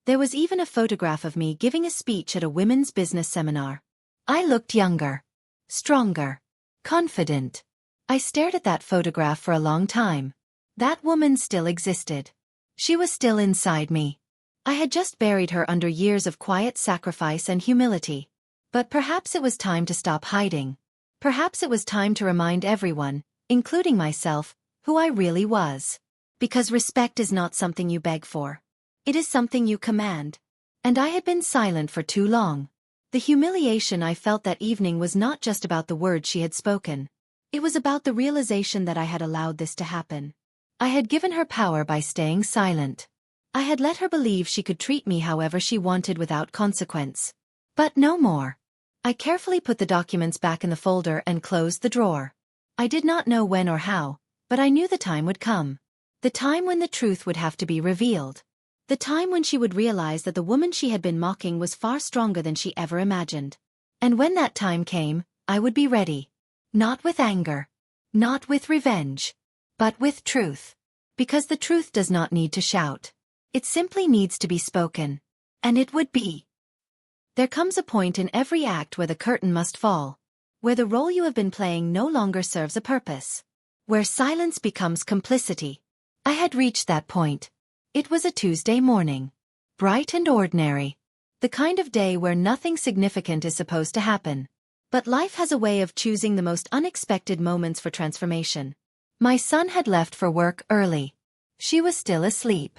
There was even a photograph of me giving a speech at a women's business seminar. I looked younger, stronger, confident. I stared at that photograph for a long time. That woman still existed. She was still inside me. I had just buried her under years of quiet sacrifice and humility. But perhaps it was time to stop hiding. Perhaps it was time to remind everyone, including myself, who I really was. Because respect is not something you beg for. It is something you command. And I had been silent for too long. The humiliation I felt that evening was not just about the words she had spoken. It was about the realization that I had allowed this to happen. I had given her power by staying silent. I had let her believe she could treat me however she wanted without consequence. But no more. I carefully put the documents back in the folder and closed the drawer. I did not know when or how, but I knew the time would come. The time when the truth would have to be revealed. The time when she would realize that the woman she had been mocking was far stronger than she ever imagined. And when that time came, I would be ready. Not with anger. Not with revenge. But with truth. Because the truth does not need to shout. It simply needs to be spoken. And it would be. There comes a point in every act where the curtain must fall. Where the role you have been playing no longer serves a purpose. Where silence becomes complicity. I had reached that point. It was a Tuesday morning. Bright and ordinary. The kind of day where nothing significant is supposed to happen. But life has a way of choosing the most unexpected moments for transformation. My son had left for work early. She was still asleep.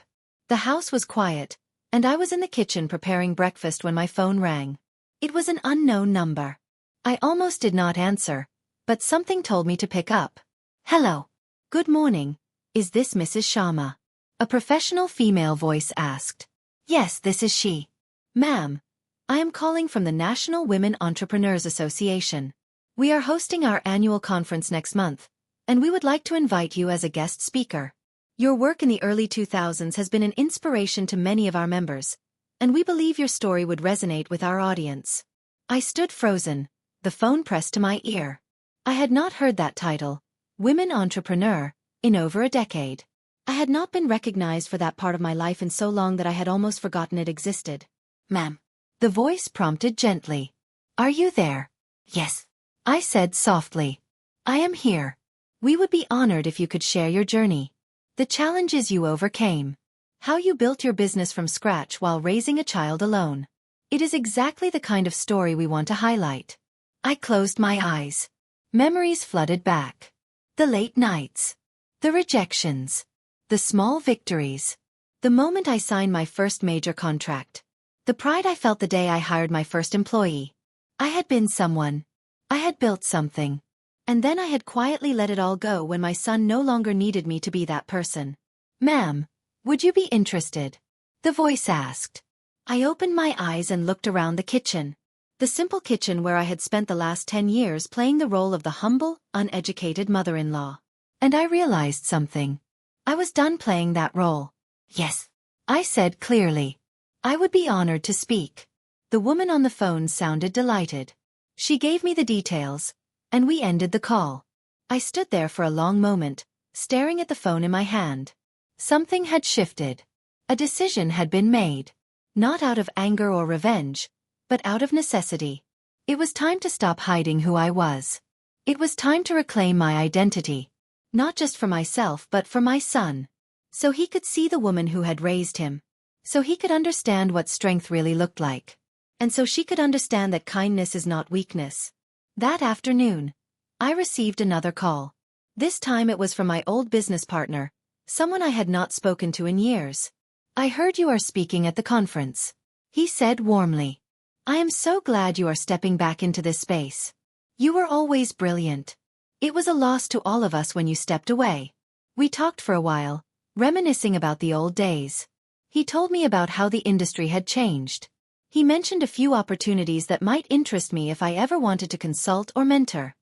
The house was quiet, and I was in the kitchen preparing breakfast when my phone rang. It was an unknown number. I almost did not answer, but something told me to pick up. Hello. Good morning. Is this Mrs. Sharma? A professional female voice asked. Yes, this is she. Ma'am, I am calling from the National Women Entrepreneurs Association. We are hosting our annual conference next month, and we would like to invite you as a guest speaker. Your work in the early 2000s has been an inspiration to many of our members, and we believe your story would resonate with our audience. I stood frozen, the phone pressed to my ear. I had not heard that title, Women Entrepreneur, in over a decade. I had not been recognized for that part of my life in so long that I had almost forgotten it existed. Ma'am. The voice prompted gently. Are you there? Yes. I said softly. I am here. We would be honored if you could share your journey. The challenges you overcame. How you built your business from scratch while raising a child alone. It is exactly the kind of story we want to highlight. I closed my eyes. Memories flooded back. The late nights. The rejections. The small victories. The moment I signed my first major contract. The pride I felt the day I hired my first employee. I had been someone. I had built something. And then I had quietly let it all go when my son no longer needed me to be that person. Ma'am, would you be interested? The voice asked. I opened my eyes and looked around the kitchen. The simple kitchen where I had spent the last 10 years playing the role of the humble, uneducated mother-in-law. And I realized something. I was done playing that role. Yes. I said clearly. I would be honored to speak. The woman on the phone sounded delighted. She gave me the details, and we ended the call. I stood there for a long moment, staring at the phone in my hand. Something had shifted. A decision had been made. Not out of anger or revenge, but out of necessity. It was time to stop hiding who I was. It was time to reclaim my identity. Not just for myself but for my son. So he could see the woman who had raised him. So he could understand what strength really looked like. And so she could understand that kindness is not weakness. That afternoon, I received another call. This time it was from my old business partner, someone I had not spoken to in years. I heard you are speaking at the conference. He said warmly. I am so glad you are stepping back into this space. You were always brilliant. It was a loss to all of us when you stepped away. We talked for a while, reminiscing about the old days. He told me about how the industry had changed. He mentioned a few opportunities that might interest me if I ever wanted to consult or mentor.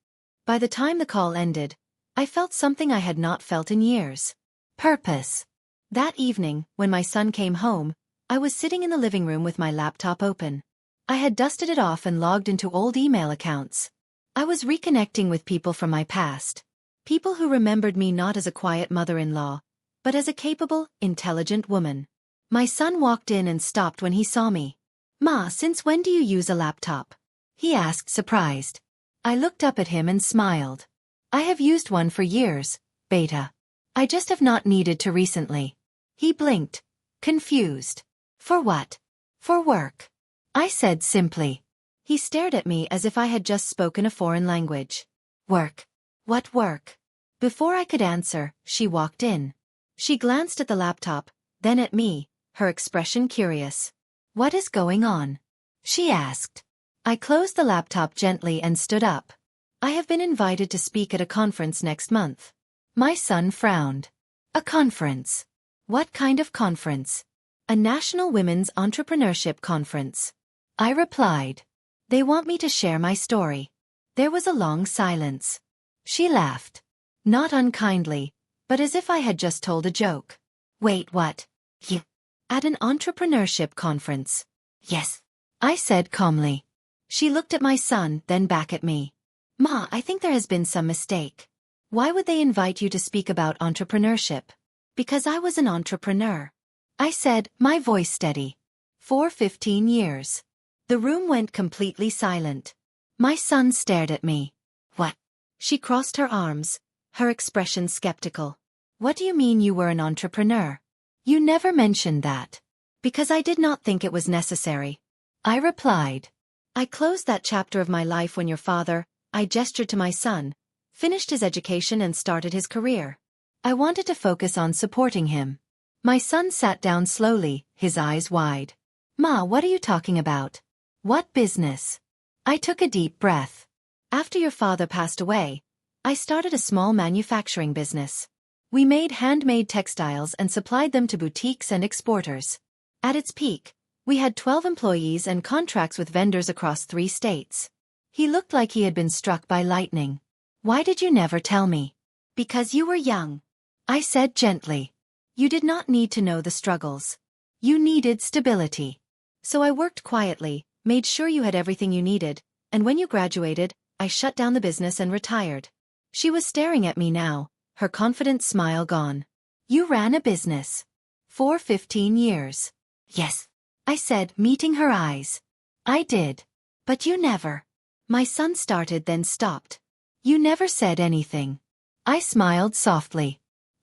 By the time the call ended, I felt something I had not felt in years. Purpose. That evening, when my son came home, I was sitting in the living room with my laptop open. I had dusted it off and logged into old email accounts. I was reconnecting with people from my past. People who remembered me not as a quiet mother-in-law, but as a capable, intelligent woman. My son walked in and stopped when he saw me. "Ma, since when do you use a laptop?" he asked, surprised. I looked up at him and smiled. "I have used one for years, Beta. I just have not needed to recently." He blinked, confused. "For what?" "For work," I said simply. He stared at me as if I had just spoken a foreign language. "Work? What work?" Before I could answer, she walked in. She glanced at the laptop, then at me, her expression curious. "What is going on?" she asked. I closed the laptop gently and stood up. "I have been invited to speak at a conference next month." My son frowned. "A conference? What kind of conference?" "A National Women's Entrepreneurship Conference," I replied. "They want me to share my story." There was a long silence. She laughed. Not unkindly, but as if I had just told a joke. "Wait, what? You? At an entrepreneurship conference?" "Yes," I said calmly. She looked at my son, then back at me. "Ma, I think there has been some mistake. Why would they invite you to speak about entrepreneurship?" "Because I was an entrepreneur," I said, my voice steady. "For 15 years. The room went completely silent. My son stared at me. "What?" She crossed her arms, her expression skeptical. "What do you mean you were an entrepreneur? You never mentioned that." "Because I did not think it was necessary," I replied. "I closed that chapter of my life when your father," I gestured to my son, "finished his education and started his career. I wanted to focus on supporting him." My son sat down slowly, his eyes wide. "Ma, what are you talking about? What business?" I took a deep breath. "After your father passed away, I started a small manufacturing business. We made handmade textiles and supplied them to boutiques and exporters. At its peak, we had 12 employees and contracts with vendors across 3 states." He looked like he had been struck by lightning. "Why did you never tell me?" "Because you were young," I said gently. "You did not need to know the struggles. You needed stability. So I worked quietly, made sure you had everything you needed, and when you graduated, I shut down the business and retired." She was staring at me now, her confident smile gone. "You ran a business? For 15 years?" "Yes," I said, meeting her eyes. "I did. But you never." My son started then stopped. "You never said anything." I smiled softly.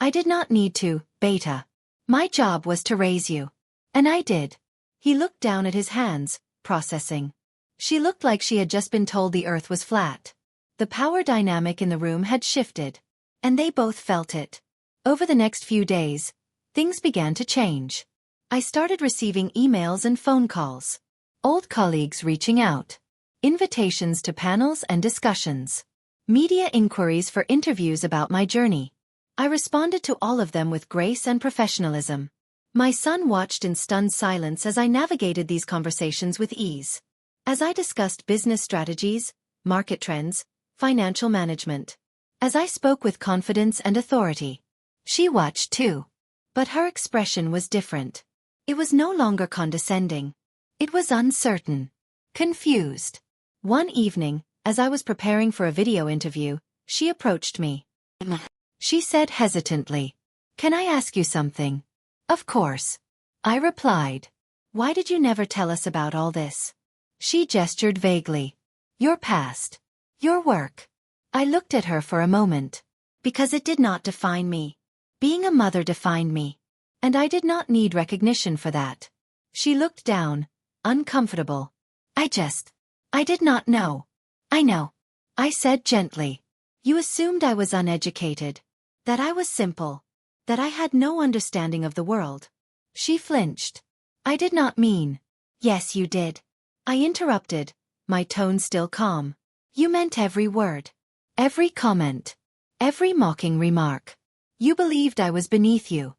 "I did not need to, Beta. My job was to raise you. And I did." He looked down at his hands, processing. She looked like she had just been told the earth was flat. The power dynamic in the room had shifted. And they both felt it. Over the next few days, things began to change. I started receiving emails and phone calls. Old colleagues reaching out. Invitations to panels and discussions. Media inquiries for interviews about my journey. I responded to all of them with grace and professionalism. My son watched in stunned silence as I navigated these conversations with ease. As I discussed business strategies, market trends, financial management. As I spoke with confidence and authority. She watched too. But her expression was different. It was no longer condescending. It was uncertain. Confused. One evening, as I was preparing for a video interview, she approached me. She said hesitantly, "Can I ask you something?" "Of course," I replied. "Why did you never tell us about all this?" She gestured vaguely. "Your past. Your work." I looked at her for a moment. Because it did not define me. Being a mother defined me. And I did not need recognition for that. She looked down, uncomfortable. I did not know." "I know," I said gently. "You assumed I was uneducated. That I was simple. That I had no understanding of the world." She flinched. "I did not mean." "Yes, you did." I interrupted, my tone still calm. "You meant every word. Every comment. Every mocking remark. You believed I was beneath you."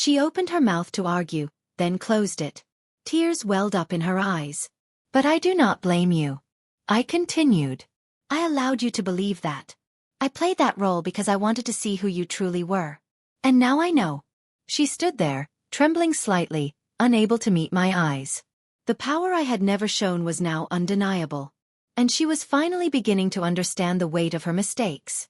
She opened her mouth to argue, then closed it. Tears welled up in her eyes. "But I do not blame you," I continued. "I allowed you to believe that. I played that role because I wanted to see who you truly were. And now I know." She stood there, trembling slightly, unable to meet my eyes. The power I had never shown was now undeniable. And she was finally beginning to understand the weight of her mistakes.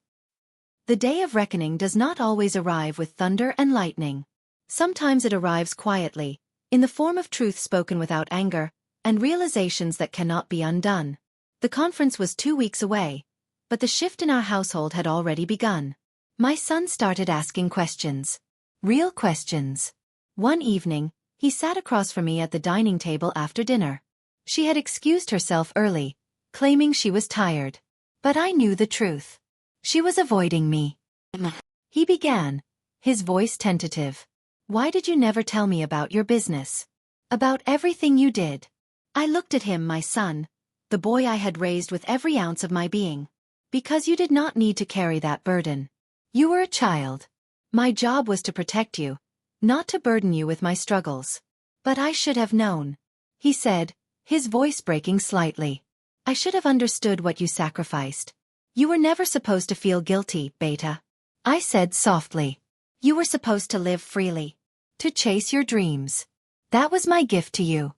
The day of reckoning does not always arrive with thunder and lightning. Sometimes it arrives quietly, in the form of truth spoken without anger, and realizations that cannot be undone. The conference was 2 weeks away, but the shift in our household had already begun. My son started asking questions. Real questions. One evening, he sat across from me at the dining table after dinner. She had excused herself early, claiming she was tired. But I knew the truth. She was avoiding me. He began, his voice tentative. Why did you never tell me about your business? About everything you did? I looked at him, my son, the boy I had raised with every ounce of my being. Because you did not need to carry that burden. You were a child. My job was to protect you, not to burden you with my struggles. But I should have known, he said, his voice breaking slightly. I should have understood what you sacrificed. You were never supposed to feel guilty, Beta. I said softly. You were supposed to live freely. To chase your dreams. That was my gift to you.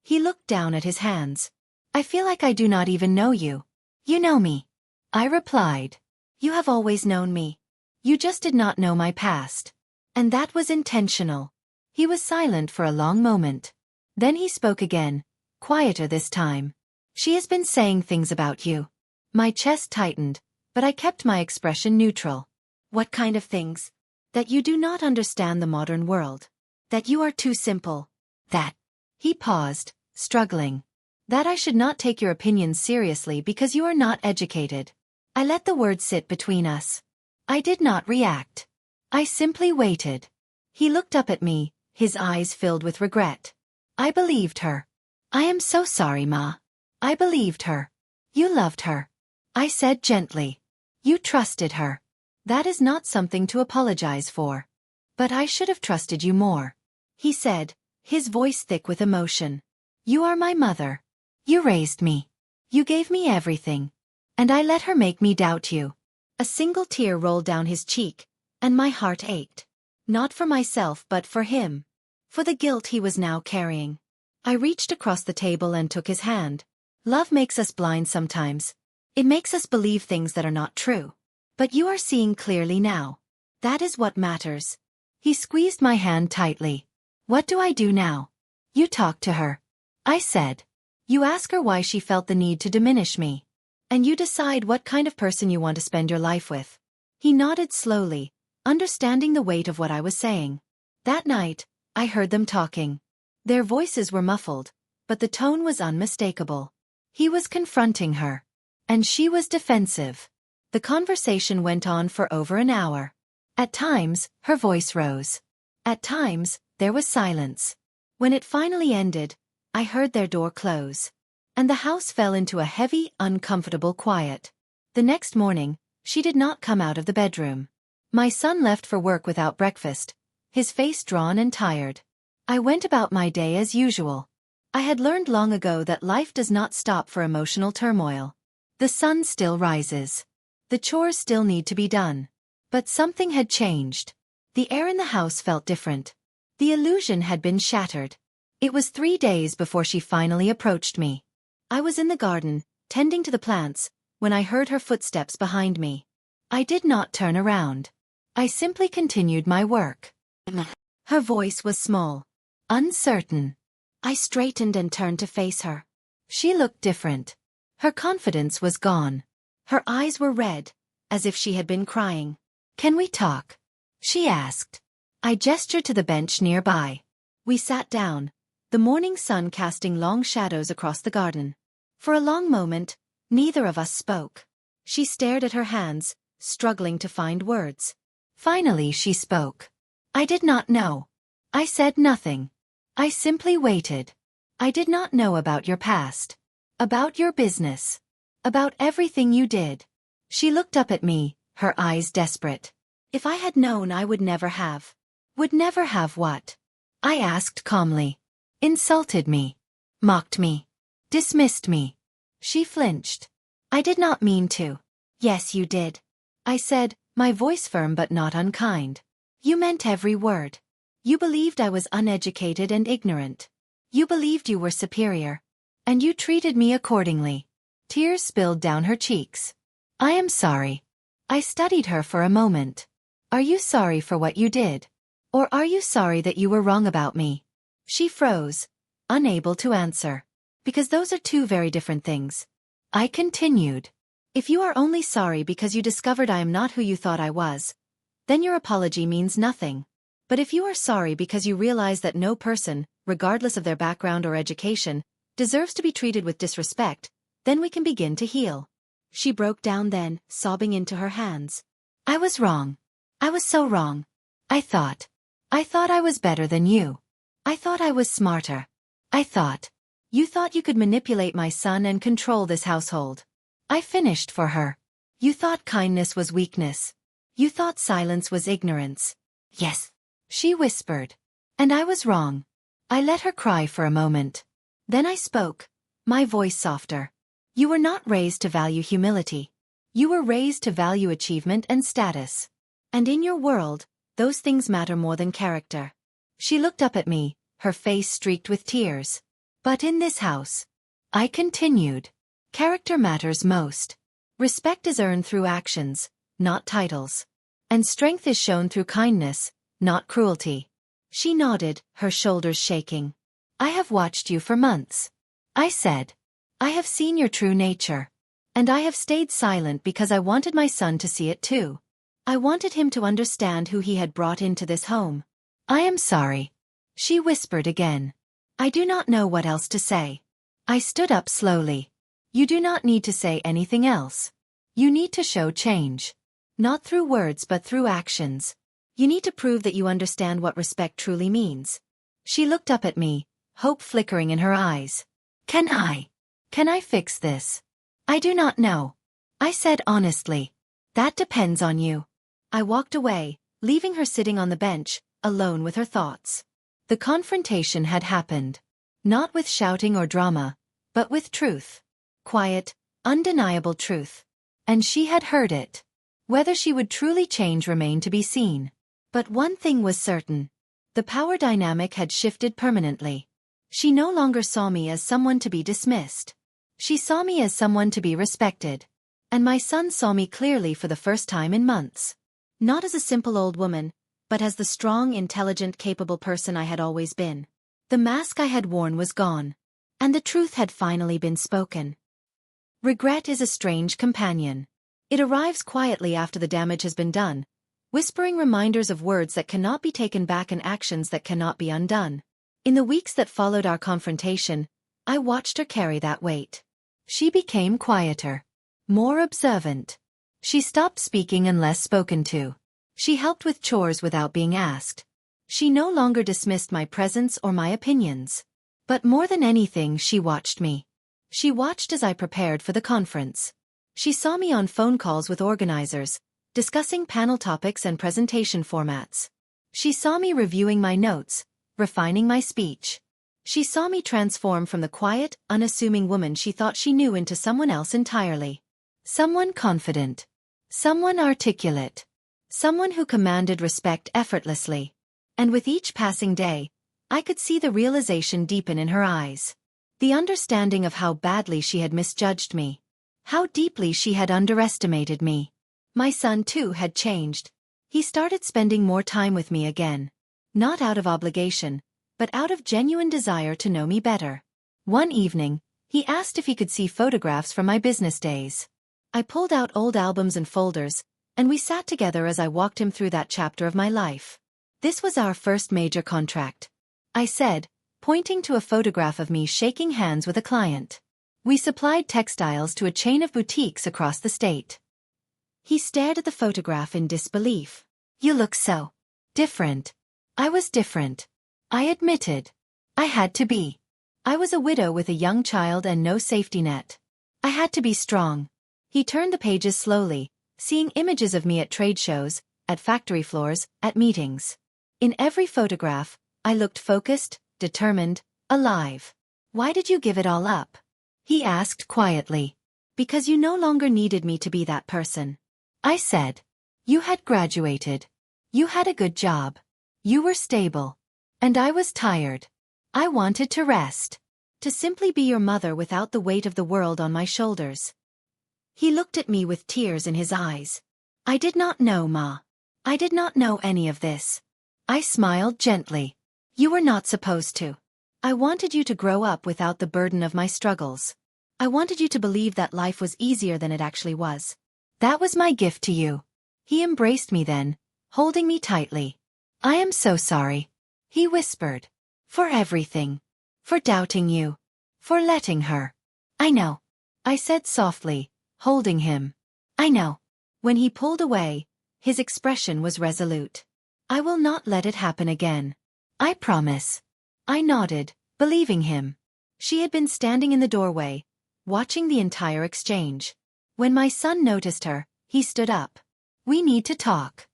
He looked down at his hands. I feel like I do not even know you. You know me. I replied. You have always known me. You just did not know my past. And that was intentional. He was silent for a long moment. Then he spoke again, quieter this time. She has been saying things about you. My chest tightened, but I kept my expression neutral. What kind of things? That you do not understand the modern world. That you are too simple. That. He paused, struggling. That I should not take your opinions seriously because you are not educated. I let the words sit between us. I did not react. I simply waited. He looked up at me, his eyes filled with regret. I believed her. I am so sorry, Ma. I believed her. You loved her. I said gently. You trusted her. That is not something to apologize for. But I should have trusted you more. He said, his voice thick with emotion. You are my mother. You raised me. You gave me everything. And I let her make me doubt you. A single tear rolled down his cheek, and my heart ached. Not for myself but for him. For the guilt he was now carrying. I reached across the table and took his hand. Love makes us blind sometimes. It makes us believe things that are not true. But you are seeing clearly now. That is what matters. He squeezed my hand tightly. What do I do now? You talk to her. I said. You ask her why she felt the need to diminish me. And you decide what kind of person you want to spend your life with. He nodded slowly, understanding the weight of what I was saying. That night, I heard them talking. Their voices were muffled, but the tone was unmistakable. He was confronting her. And she was defensive. The conversation went on for over an hour. At times, her voice rose. At times, there was silence. When it finally ended, I heard their door close. And the house fell into a heavy, uncomfortable quiet. The next morning, she did not come out of the bedroom. My son left for work without breakfast, his face drawn and tired. I went about my day as usual. I had learned long ago that life does not stop for emotional turmoil. The sun still rises. The chores still need to be done. But something had changed. The air in the house felt different. The illusion had been shattered. It was 3 days before she finally approached me. I was in the garden, tending to the plants, when I heard her footsteps behind me. I did not turn around. I simply continued my work. Her voice was small, uncertain. I straightened and turned to face her. She looked different. Her confidence was gone. Her eyes were red, as if she had been crying. Can we talk? She asked. I gestured to the bench nearby. We sat down, the morning sun casting long shadows across the garden. For a long moment, neither of us spoke. She stared at her hands, struggling to find words. Finally she spoke. I did not know. I said nothing. I simply waited. I did not know about your past. About your business. About everything you did. She looked up at me, her eyes desperate. If I had known, I would never have. Would never have what? I asked calmly. Insulted me. Mocked me. Dismissed me. She flinched. I did not mean to. Yes, you did. I said, my voice firm but not unkind. You meant every word. You believed I was uneducated and ignorant. You believed you were superior. And you treated me accordingly. Tears spilled down her cheeks. I am sorry. I studied her for a moment. Are you sorry for what you did? Or are you sorry that you were wrong about me? She froze, unable to answer. Because those are two very different things. I continued. If you are only sorry because you discovered I am not who you thought I was, then your apology means nothing. But if you are sorry because you realize that no person, regardless of their background or education, deserves to be treated with disrespect, then we can begin to heal. She broke down then, sobbing into her hands. I was wrong. I was so wrong. I thought I was better than you. I thought I was smarter. You thought you could manipulate my son and control this household. I finished for her. You thought kindness was weakness. You thought silence was ignorance. Yes, she whispered. And I was wrong. I let her cry for a moment. Then I spoke, my voice softer. You were not raised to value humility. You were raised to value achievement and status. And in your world, those things matter more than character. She looked up at me, her face streaked with tears. But in this house, I continued, character matters most. Respect is earned through actions, not titles. And strength is shown through kindness, not cruelty. She nodded, her shoulders shaking. I have watched you for months. I said. I have seen your true nature. And I have stayed silent because I wanted my son to see it too. I wanted him to understand who he had brought into this home. I am sorry. She whispered again. I do not know what else to say. I stood up slowly. You do not need to say anything else. You need to show change. Not through words but through actions. You need to prove that you understand what respect truly means. She looked up at me, hope flickering in her eyes. Can I fix this? I do not know. I said honestly. That depends on you. I walked away, leaving her sitting on the bench, alone with her thoughts. The confrontation had happened. Not with shouting or drama, but with truth. Quiet, undeniable truth. And she had heard it. Whether she would truly change remained to be seen. But one thing was certain. The power dynamic had shifted permanently. She no longer saw me as someone to be dismissed. She saw me as someone to be respected. And my son saw me clearly for the first time in months. Not as a simple old woman, but as the strong, intelligent, capable person I had always been. The mask I had worn was gone. And the truth had finally been spoken. Regret is a strange companion. It arrives quietly after the damage has been done, whispering reminders of words that cannot be taken back and actions that cannot be undone. In the weeks that followed our confrontation, I watched her carry that weight. She became quieter. More observant. She stopped speaking unless spoken to. She helped with chores without being asked. She no longer dismissed my presence or my opinions. But more than anything, she watched me. She watched as I prepared for the conference. She saw me on phone calls with organizers, discussing panel topics and presentation formats. She saw me reviewing my notes, refining my speech. She saw me transform from the quiet, unassuming woman she thought she knew into someone else entirely. Someone confident. Someone articulate. Someone who commanded respect effortlessly. And with each passing day, I could see the realization deepen in her eyes. The understanding of how badly she had misjudged me. How deeply she had underestimated me. My son, too, had changed. He started spending more time with me again. Not out of obligation, but out of genuine desire to know me better. One evening, he asked if he could see photographs from my business days. I pulled out old albums and folders, and we sat together as I walked him through that chapter of my life. This was our first major contract, I said, pointing to a photograph of me shaking hands with a client. We supplied textiles to a chain of boutiques across the state. He stared at the photograph in disbelief. You look so different. I was different. I admitted. I had to be. I was a widow with a young child and no safety net. I had to be strong. He turned the pages slowly, seeing images of me at trade shows, at factory floors, at meetings. In every photograph, I looked focused, determined, alive. Why did you give it all up? He asked quietly. Because you no longer needed me to be that person. I said. You had graduated. You had a good job. You were stable. And I was tired. I wanted to rest. To simply be your mother without the weight of the world on my shoulders. He looked at me with tears in his eyes. I did not know, Ma. I did not know any of this. I smiled gently. You were not supposed to. I wanted you to grow up without the burden of my struggles. I wanted you to believe that life was easier than it actually was. That was my gift to you. He embraced me then, holding me tightly. I am so sorry, he whispered. For everything. For doubting you. For letting her. I know. I said softly, holding him. I know. When he pulled away, his expression was resolute. I will not let it happen again. I promise. I nodded, believing him. She had been standing in the doorway, watching the entire exchange. When my son noticed her, he stood up. We need to talk,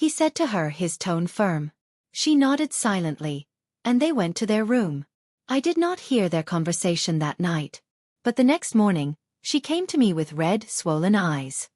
he said to her, his tone firm. She nodded silently, and they went to their room. I did not hear their conversation that night. But the next morning, she came to me with red, swollen eyes.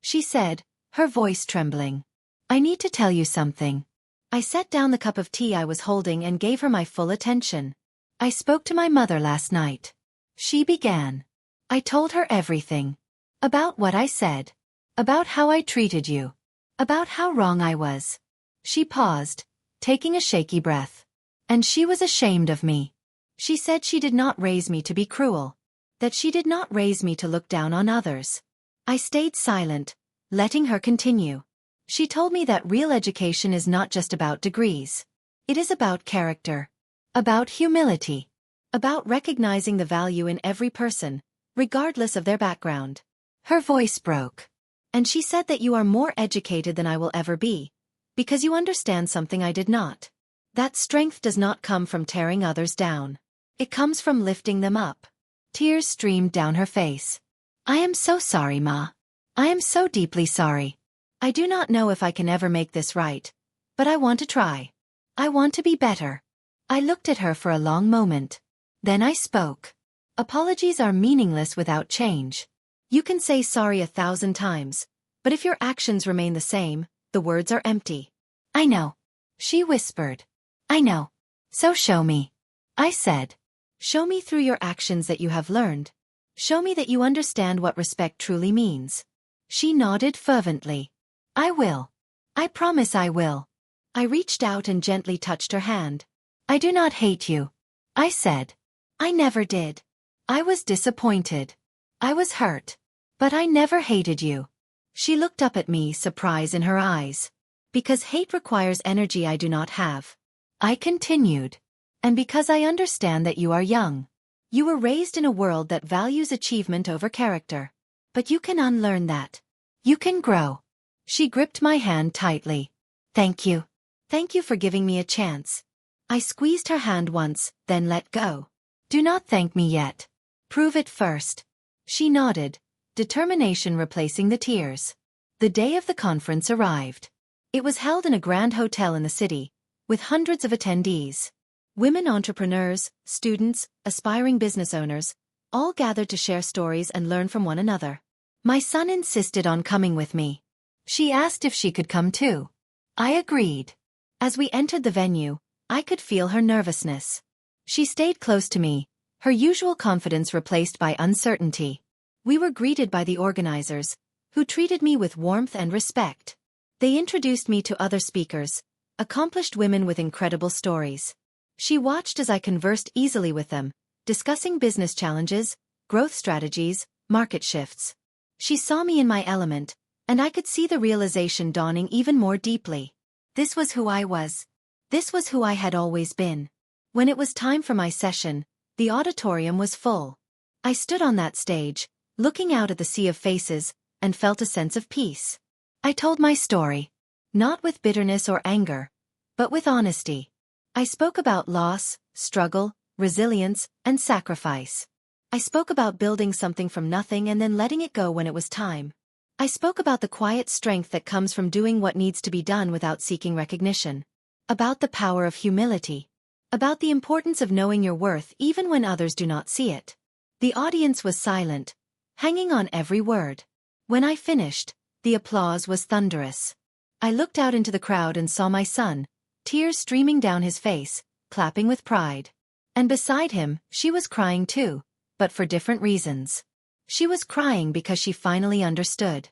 She said, her voice trembling. I need to tell you something. I set down the cup of tea I was holding and gave her my full attention. I spoke to my mother last night. She began. I told her everything. About what I said. About how I treated you. About how wrong I was. She paused, taking a shaky breath. And she was ashamed of me. She said she did not raise me to be cruel. That she did not raise me to look down on others. I stayed silent, letting her continue. She told me that real education is not just about degrees. It is about character. About humility. About recognizing the value in every person, regardless of their background. Her voice broke. And she said that you are more educated than I will ever be, because you understand something I did not. That strength does not come from tearing others down. It comes from lifting them up. Tears streamed down her face. I am so sorry, Ma. I am so deeply sorry. I do not know if I can ever make this right, but I want to try. I want to be better. I looked at her for a long moment. Then I spoke. Apologies are meaningless without change. You can say sorry 1,000 times, but if your actions remain the same, the words are empty. I know. She whispered. I know. So show me. I said. Show me through your actions that you have learned. Show me that you understand what respect truly means. She nodded fervently. I will. I promise I will. I reached out and gently touched her hand. I do not hate you. I said. I never did. I was disappointed. I was hurt. But I never hated you. She looked up at me, surprise in her eyes. Because hate requires energy I do not have. I continued. And because I understand that you are young. You were raised in a world that values achievement over character. But you can unlearn that. You can grow. She gripped my hand tightly. Thank you. Thank you for giving me a chance. I squeezed her hand once, then let go. Do not thank me yet. Prove it first. She nodded, determination replacing the tears. The day of the conference arrived. It was held in a grand hotel in the city, with hundreds of attendees. Women entrepreneurs, students, aspiring business owners, all gathered to share stories and learn from one another. My son insisted on coming with me. She asked if she could come too. I agreed. As we entered the venue, I could feel her nervousness. She stayed close to me, her usual confidence replaced by uncertainty. We were greeted by the organizers, who treated me with warmth and respect. They introduced me to other speakers, accomplished women with incredible stories. She watched as I conversed easily with them, discussing business challenges, growth strategies, market shifts. She saw me in my element, and I could see the realization dawning even more deeply. This was who I was. This was who I had always been. When it was time for my session, the auditorium was full. I stood on that stage, looking out at the sea of faces, and felt a sense of peace. I told my story. Not with bitterness or anger, but with honesty. I spoke about loss, struggle, resilience, and sacrifice. I spoke about building something from nothing and then letting it go when it was time. I spoke about the quiet strength that comes from doing what needs to be done without seeking recognition. About the power of humility. About the importance of knowing your worth even when others do not see it. The audience was silent, hanging on every word. When I finished, the applause was thunderous. I looked out into the crowd and saw my son, tears streaming down his face, clapping with pride. And beside him, she was crying too, but for different reasons. She was crying because she finally understood.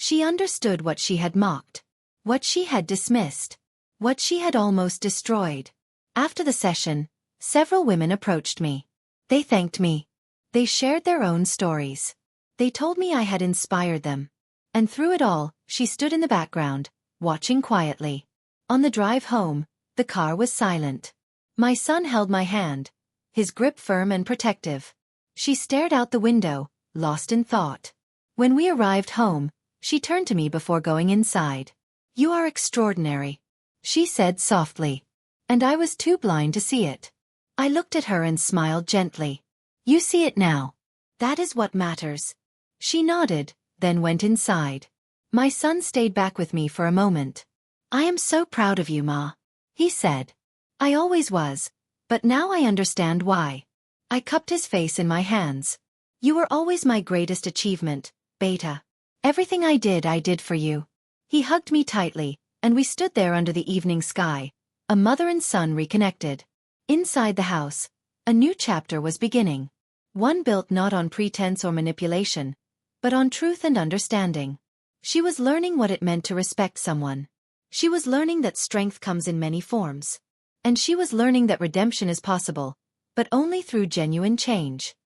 She understood what she had mocked, what she had dismissed, what she had almost destroyed. After the session, several women approached me. They thanked me. They shared their own stories. They told me I had inspired them. And through it all, she stood in the background, watching quietly. On the drive home, the car was silent. My son held my hand, his grip firm and protective. She stared out the window, lost in thought. When we arrived home, she turned to me before going inside. "You are extraordinary," she said softly. And I was too blind to see it. I looked at her and smiled gently. "You see it now. That is what matters." She nodded, then went inside. My son stayed back with me for a moment. "I am so proud of you, Ma," he said. "I always was, but now I understand why." I cupped his face in my hands. "You were always my greatest achievement, Beta. Everything I did for you." He hugged me tightly, and we stood there under the evening sky, a mother and son reconnected. Inside the house, a new chapter was beginning. One built not on pretense or manipulation, but on truth and understanding. She was learning what it meant to respect someone. She was learning that strength comes in many forms. And she was learning that redemption is possible, but only through genuine change.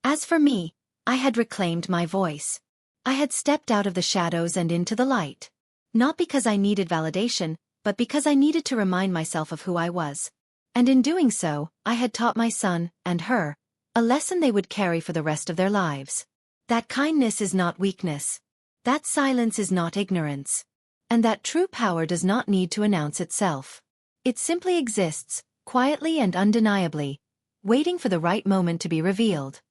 As for me, I had reclaimed my voice. I had stepped out of the shadows and into the light. Not because I needed validation, but because I needed to remind myself of who I was. And in doing so, I had taught my son, and her, a lesson they would carry for the rest of their lives. That kindness is not weakness. That silence is not ignorance. And that true power does not need to announce itself. It simply exists, quietly and undeniably, waiting for the right moment to be revealed.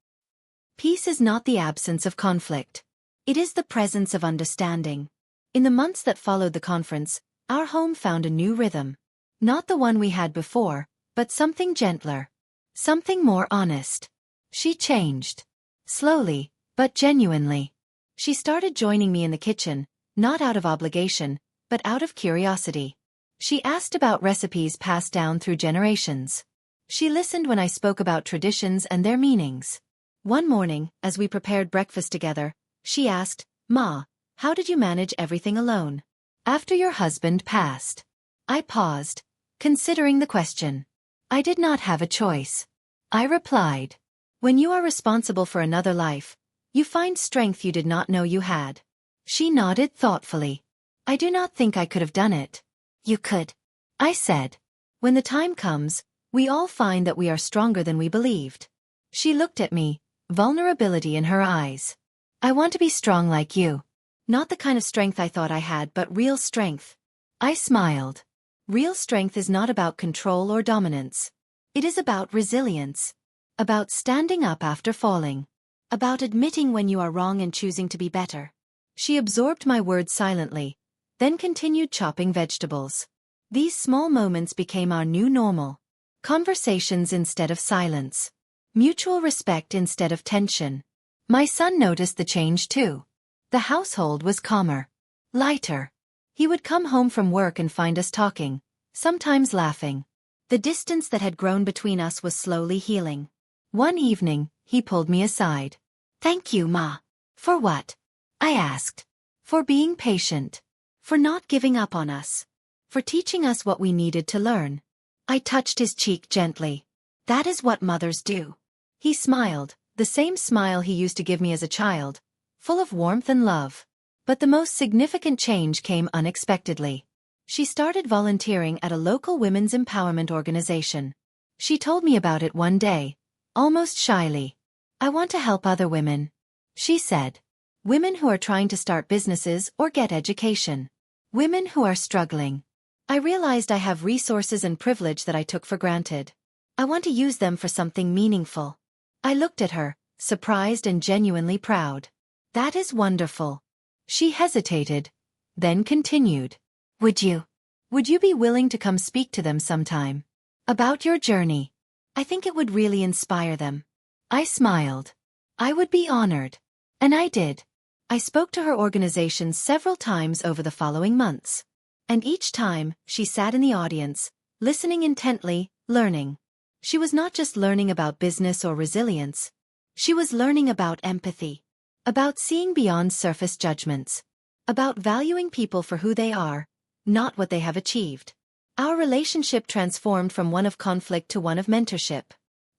Peace is not the absence of conflict. It is the presence of understanding. In the months that followed the conference, our home found a new rhythm. Not the one we had before, but something gentler. Something more honest. She changed. Slowly, but genuinely. She started joining me in the kitchen, not out of obligation, but out of curiosity. She asked about recipes passed down through generations. She listened when I spoke about traditions and their meanings. One morning, as we prepared breakfast together, she asked, "Ma, how did you manage everything alone after your husband passed?" I paused, considering the question. I did not have a choice. I replied, "When you are responsible for another life, you find strength you did not know you had." She nodded thoughtfully. "I do not think I could have done it." "You could," I said. "When the time comes, we all find that we are stronger than we believed." She looked at me, vulnerability in her eyes. "I want to be strong like you. Not the kind of strength I thought I had, but real strength." I smiled. Real strength is not about control or dominance. It is about resilience. About standing up after falling. About admitting when you are wrong and choosing to be better. She absorbed my words silently, then continued chopping vegetables. These small moments became our new normal. Conversations instead of silence. Mutual respect instead of tension. My son noticed the change too. The household was calmer. Lighter. He would come home from work and find us talking, sometimes laughing. The distance that had grown between us was slowly healing. One evening, he pulled me aside. "Thank you, Ma." "For what?" I asked. "For being patient. For not giving up on us. For teaching us what we needed to learn." I touched his cheek gently. "That is what mothers do." He smiled, the same smile he used to give me as a child, full of warmth and love. But the most significant change came unexpectedly. She started volunteering at a local women's empowerment organization. She told me about it one day, almost shyly. "I want to help other women," she said. "Women who are trying to start businesses or get education. Women who are struggling." I realized I have resources and privilege that I took for granted. I want to use them for something meaningful. I looked at her, surprised and genuinely proud. "That is wonderful." She hesitated, then continued. Would you be willing to come speak to them sometime? About your journey. I think it would really inspire them." I smiled. I would be honored. And I did. I spoke to her organization several times over the following months. And each time, she sat in the audience, listening intently, learning. She was not just learning about business or resilience. She was learning about empathy. About seeing beyond surface judgments. About valuing people for who they are, not what they have achieved. Our relationship transformed from one of conflict to one of mentorship.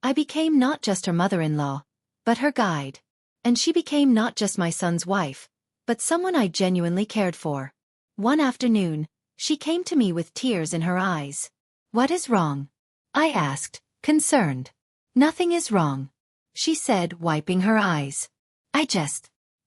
I became not just her mother-in-law, but her guide. And she became not just my son's wife, but someone I genuinely cared for. One afternoon, she came to me with tears in her eyes. "What is wrong?" I asked, concerned. "Nothing is wrong," she said, wiping her eyes.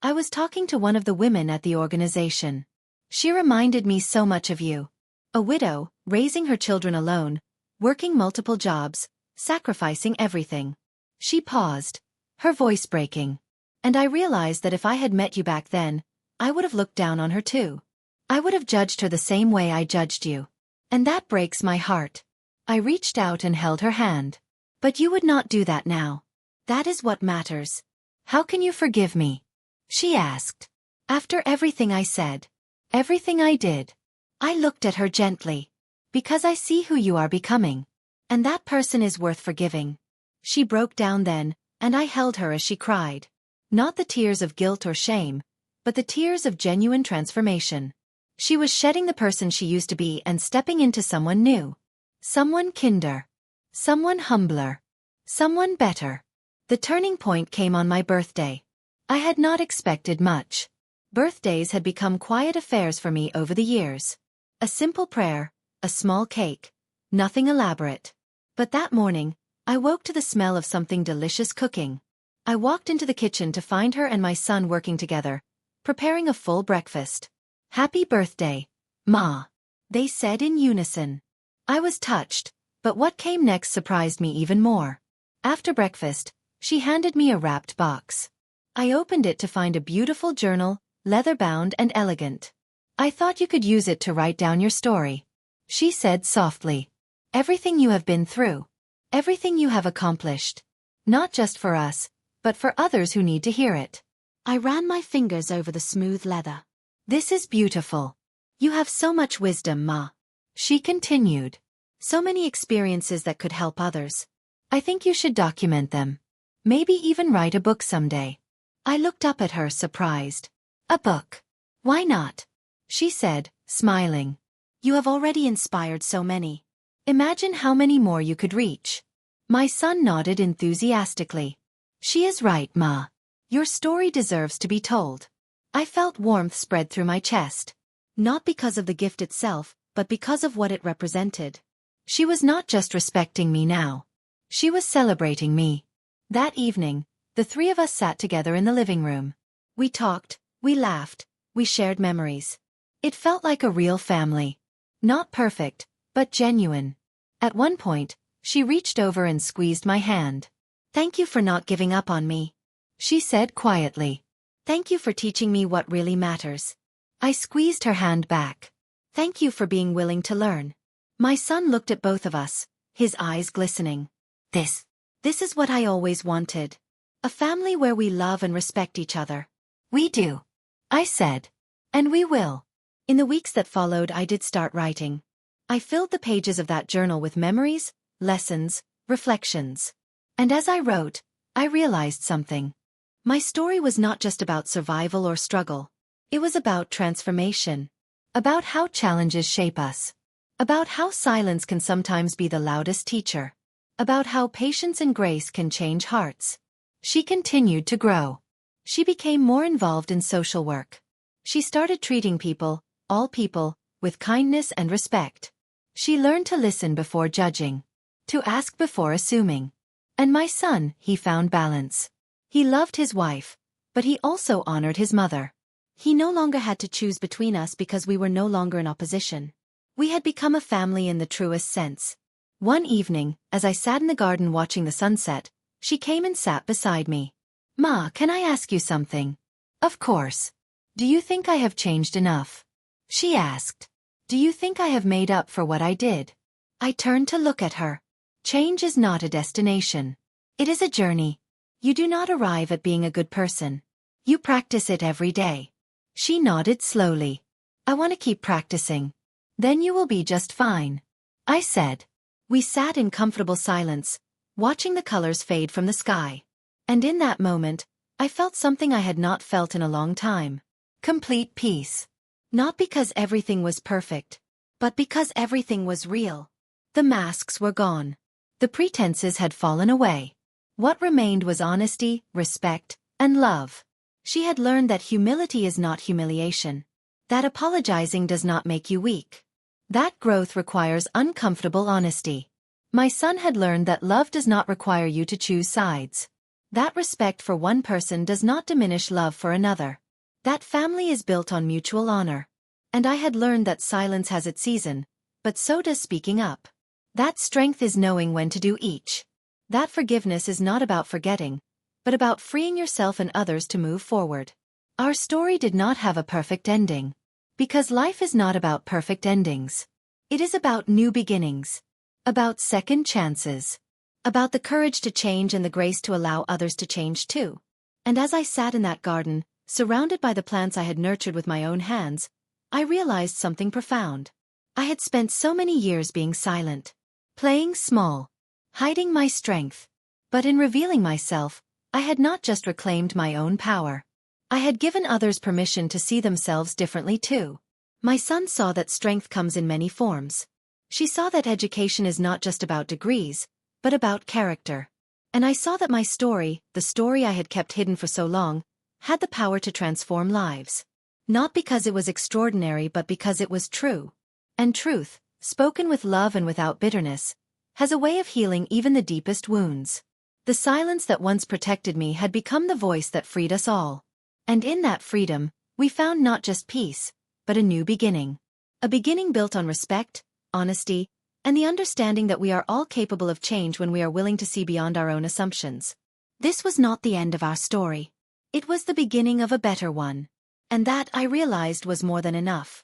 I was talking to one of the women at the organization. She reminded me so much of you. A widow, raising her children alone, working multiple jobs, sacrificing everything. She paused, her voice breaking. And I realized that if I had met you back then, I would have looked down on her too. I would have judged her the same way I judged you. And that breaks my heart. I reached out and held her hand. "But you would not do that now. That is what matters. How can you forgive me?" she asked. "After everything I said, everything I did." I looked at her gently. "Because I see who you are becoming. And that person is worth forgiving." She broke down then, and I held her as she cried. Not the tears of guilt or shame, but the tears of genuine transformation. She was shedding the person she used to be and stepping into someone new. Someone kinder. Someone humbler. Someone better. The turning point came on my birthday. I had not expected much. Birthdays had become quiet affairs for me over the years. A simple prayer, a small cake, nothing elaborate. But that morning, I woke to the smell of something delicious cooking. I walked into the kitchen to find her and my son working together, preparing a full breakfast. "Happy birthday, Ma," they said in unison. I was touched, but what came next surprised me even more. After breakfast, she handed me a wrapped box. I opened it to find a beautiful journal, leather-bound and elegant. "I thought you could use it to write down your story," she said softly. "Everything you have been through. Everything you have accomplished. Not just for us, but for others who need to hear it." I ran my fingers over the smooth leather. "This is beautiful. You have so much wisdom, Ma," she continued. "So many experiences that could help others. I think you should document them. Maybe even write a book someday." I looked up at her, surprised. "A book? Why not?" she said, smiling. "You have already inspired so many. Imagine how many more you could reach." My son nodded enthusiastically. "She is right, Ma. Your story deserves to be told." I felt warmth spread through my chest. Not because of the gift itself, but because of what it represented. She was not just respecting me now. She was celebrating me. That evening, the three of us sat together in the living room. We talked, we laughed, we shared memories. It felt like a real family. Not perfect, but genuine. At one point, she reached over and squeezed my hand. "Thank you for not giving up on me," she said quietly. "Thank you for teaching me what really matters." I squeezed her hand back. "Thank you for being willing to learn." My son looked at both of us, his eyes glistening. This is what I always wanted. A family where we love and respect each other." "We do," I said. "And we will." In the weeks that followed, I did start writing. I filled the pages of that journal with memories, lessons, reflections. And as I wrote, I realized something. My story was not just about survival or struggle. It was about transformation. About how challenges shape us. About how silence can sometimes be the loudest teacher. About how patience and grace can change hearts. She continued to grow. She became more involved in social work. She started treating people, all people, with kindness and respect. She learned to listen before judging. To ask before assuming. And my son, he found balance. He loved his wife, but he also honored his mother. He no longer had to choose between us because we were no longer in opposition. We had become a family in the truest sense. One evening, as I sat in the garden watching the sunset, she came and sat beside me. "Ma, can I ask you something?" "Of course." "Do you think I have changed enough?" she asked. "Do you think I have made up for what I did?" I turned to look at her. Change is not a destination. It is a journey. You do not arrive at being a good person. You practice it every day. She nodded slowly. "I want to keep practicing." "Then you will be just fine," I said. We sat in comfortable silence, watching the colors fade from the sky. And in that moment, I felt something I had not felt in a long time. Complete peace. Not because everything was perfect, but because everything was real. The masks were gone. The pretenses had fallen away. What remained was honesty, respect, and love. She had learned that humility is not humiliation. That apologizing does not make you weak. That growth requires uncomfortable honesty. My son had learned that love does not require you to choose sides. That respect for one person does not diminish love for another. That family is built on mutual honor. And I had learned that silence has its season, but so does speaking up. That strength is knowing when to do each. That forgiveness is not about forgetting, but about freeing yourself and others to move forward. Our story did not have a perfect ending. Because life is not about perfect endings. It is about new beginnings. About second chances. About the courage to change and the grace to allow others to change too. And as I sat in that garden, surrounded by the plants I had nurtured with my own hands, I realized something profound. I had spent so many years being silent, playing small, hiding my strength. But in revealing myself, I had not just reclaimed my own power. I had given others permission to see themselves differently too. My son saw that strength comes in many forms. She saw that education is not just about degrees, but about character. And I saw that my story, the story I had kept hidden for so long, had the power to transform lives. Not because it was extraordinary but because it was true. And truth, spoken with love and without bitterness, has a way of healing even the deepest wounds. The silence that once protected me had become the voice that freed us all. And in that freedom, we found not just peace, but a new beginning. A beginning built on respect, honesty, and the understanding that we are all capable of change when we are willing to see beyond our own assumptions. This was not the end of our story. It was the beginning of a better one. And that, I realized, was more than enough.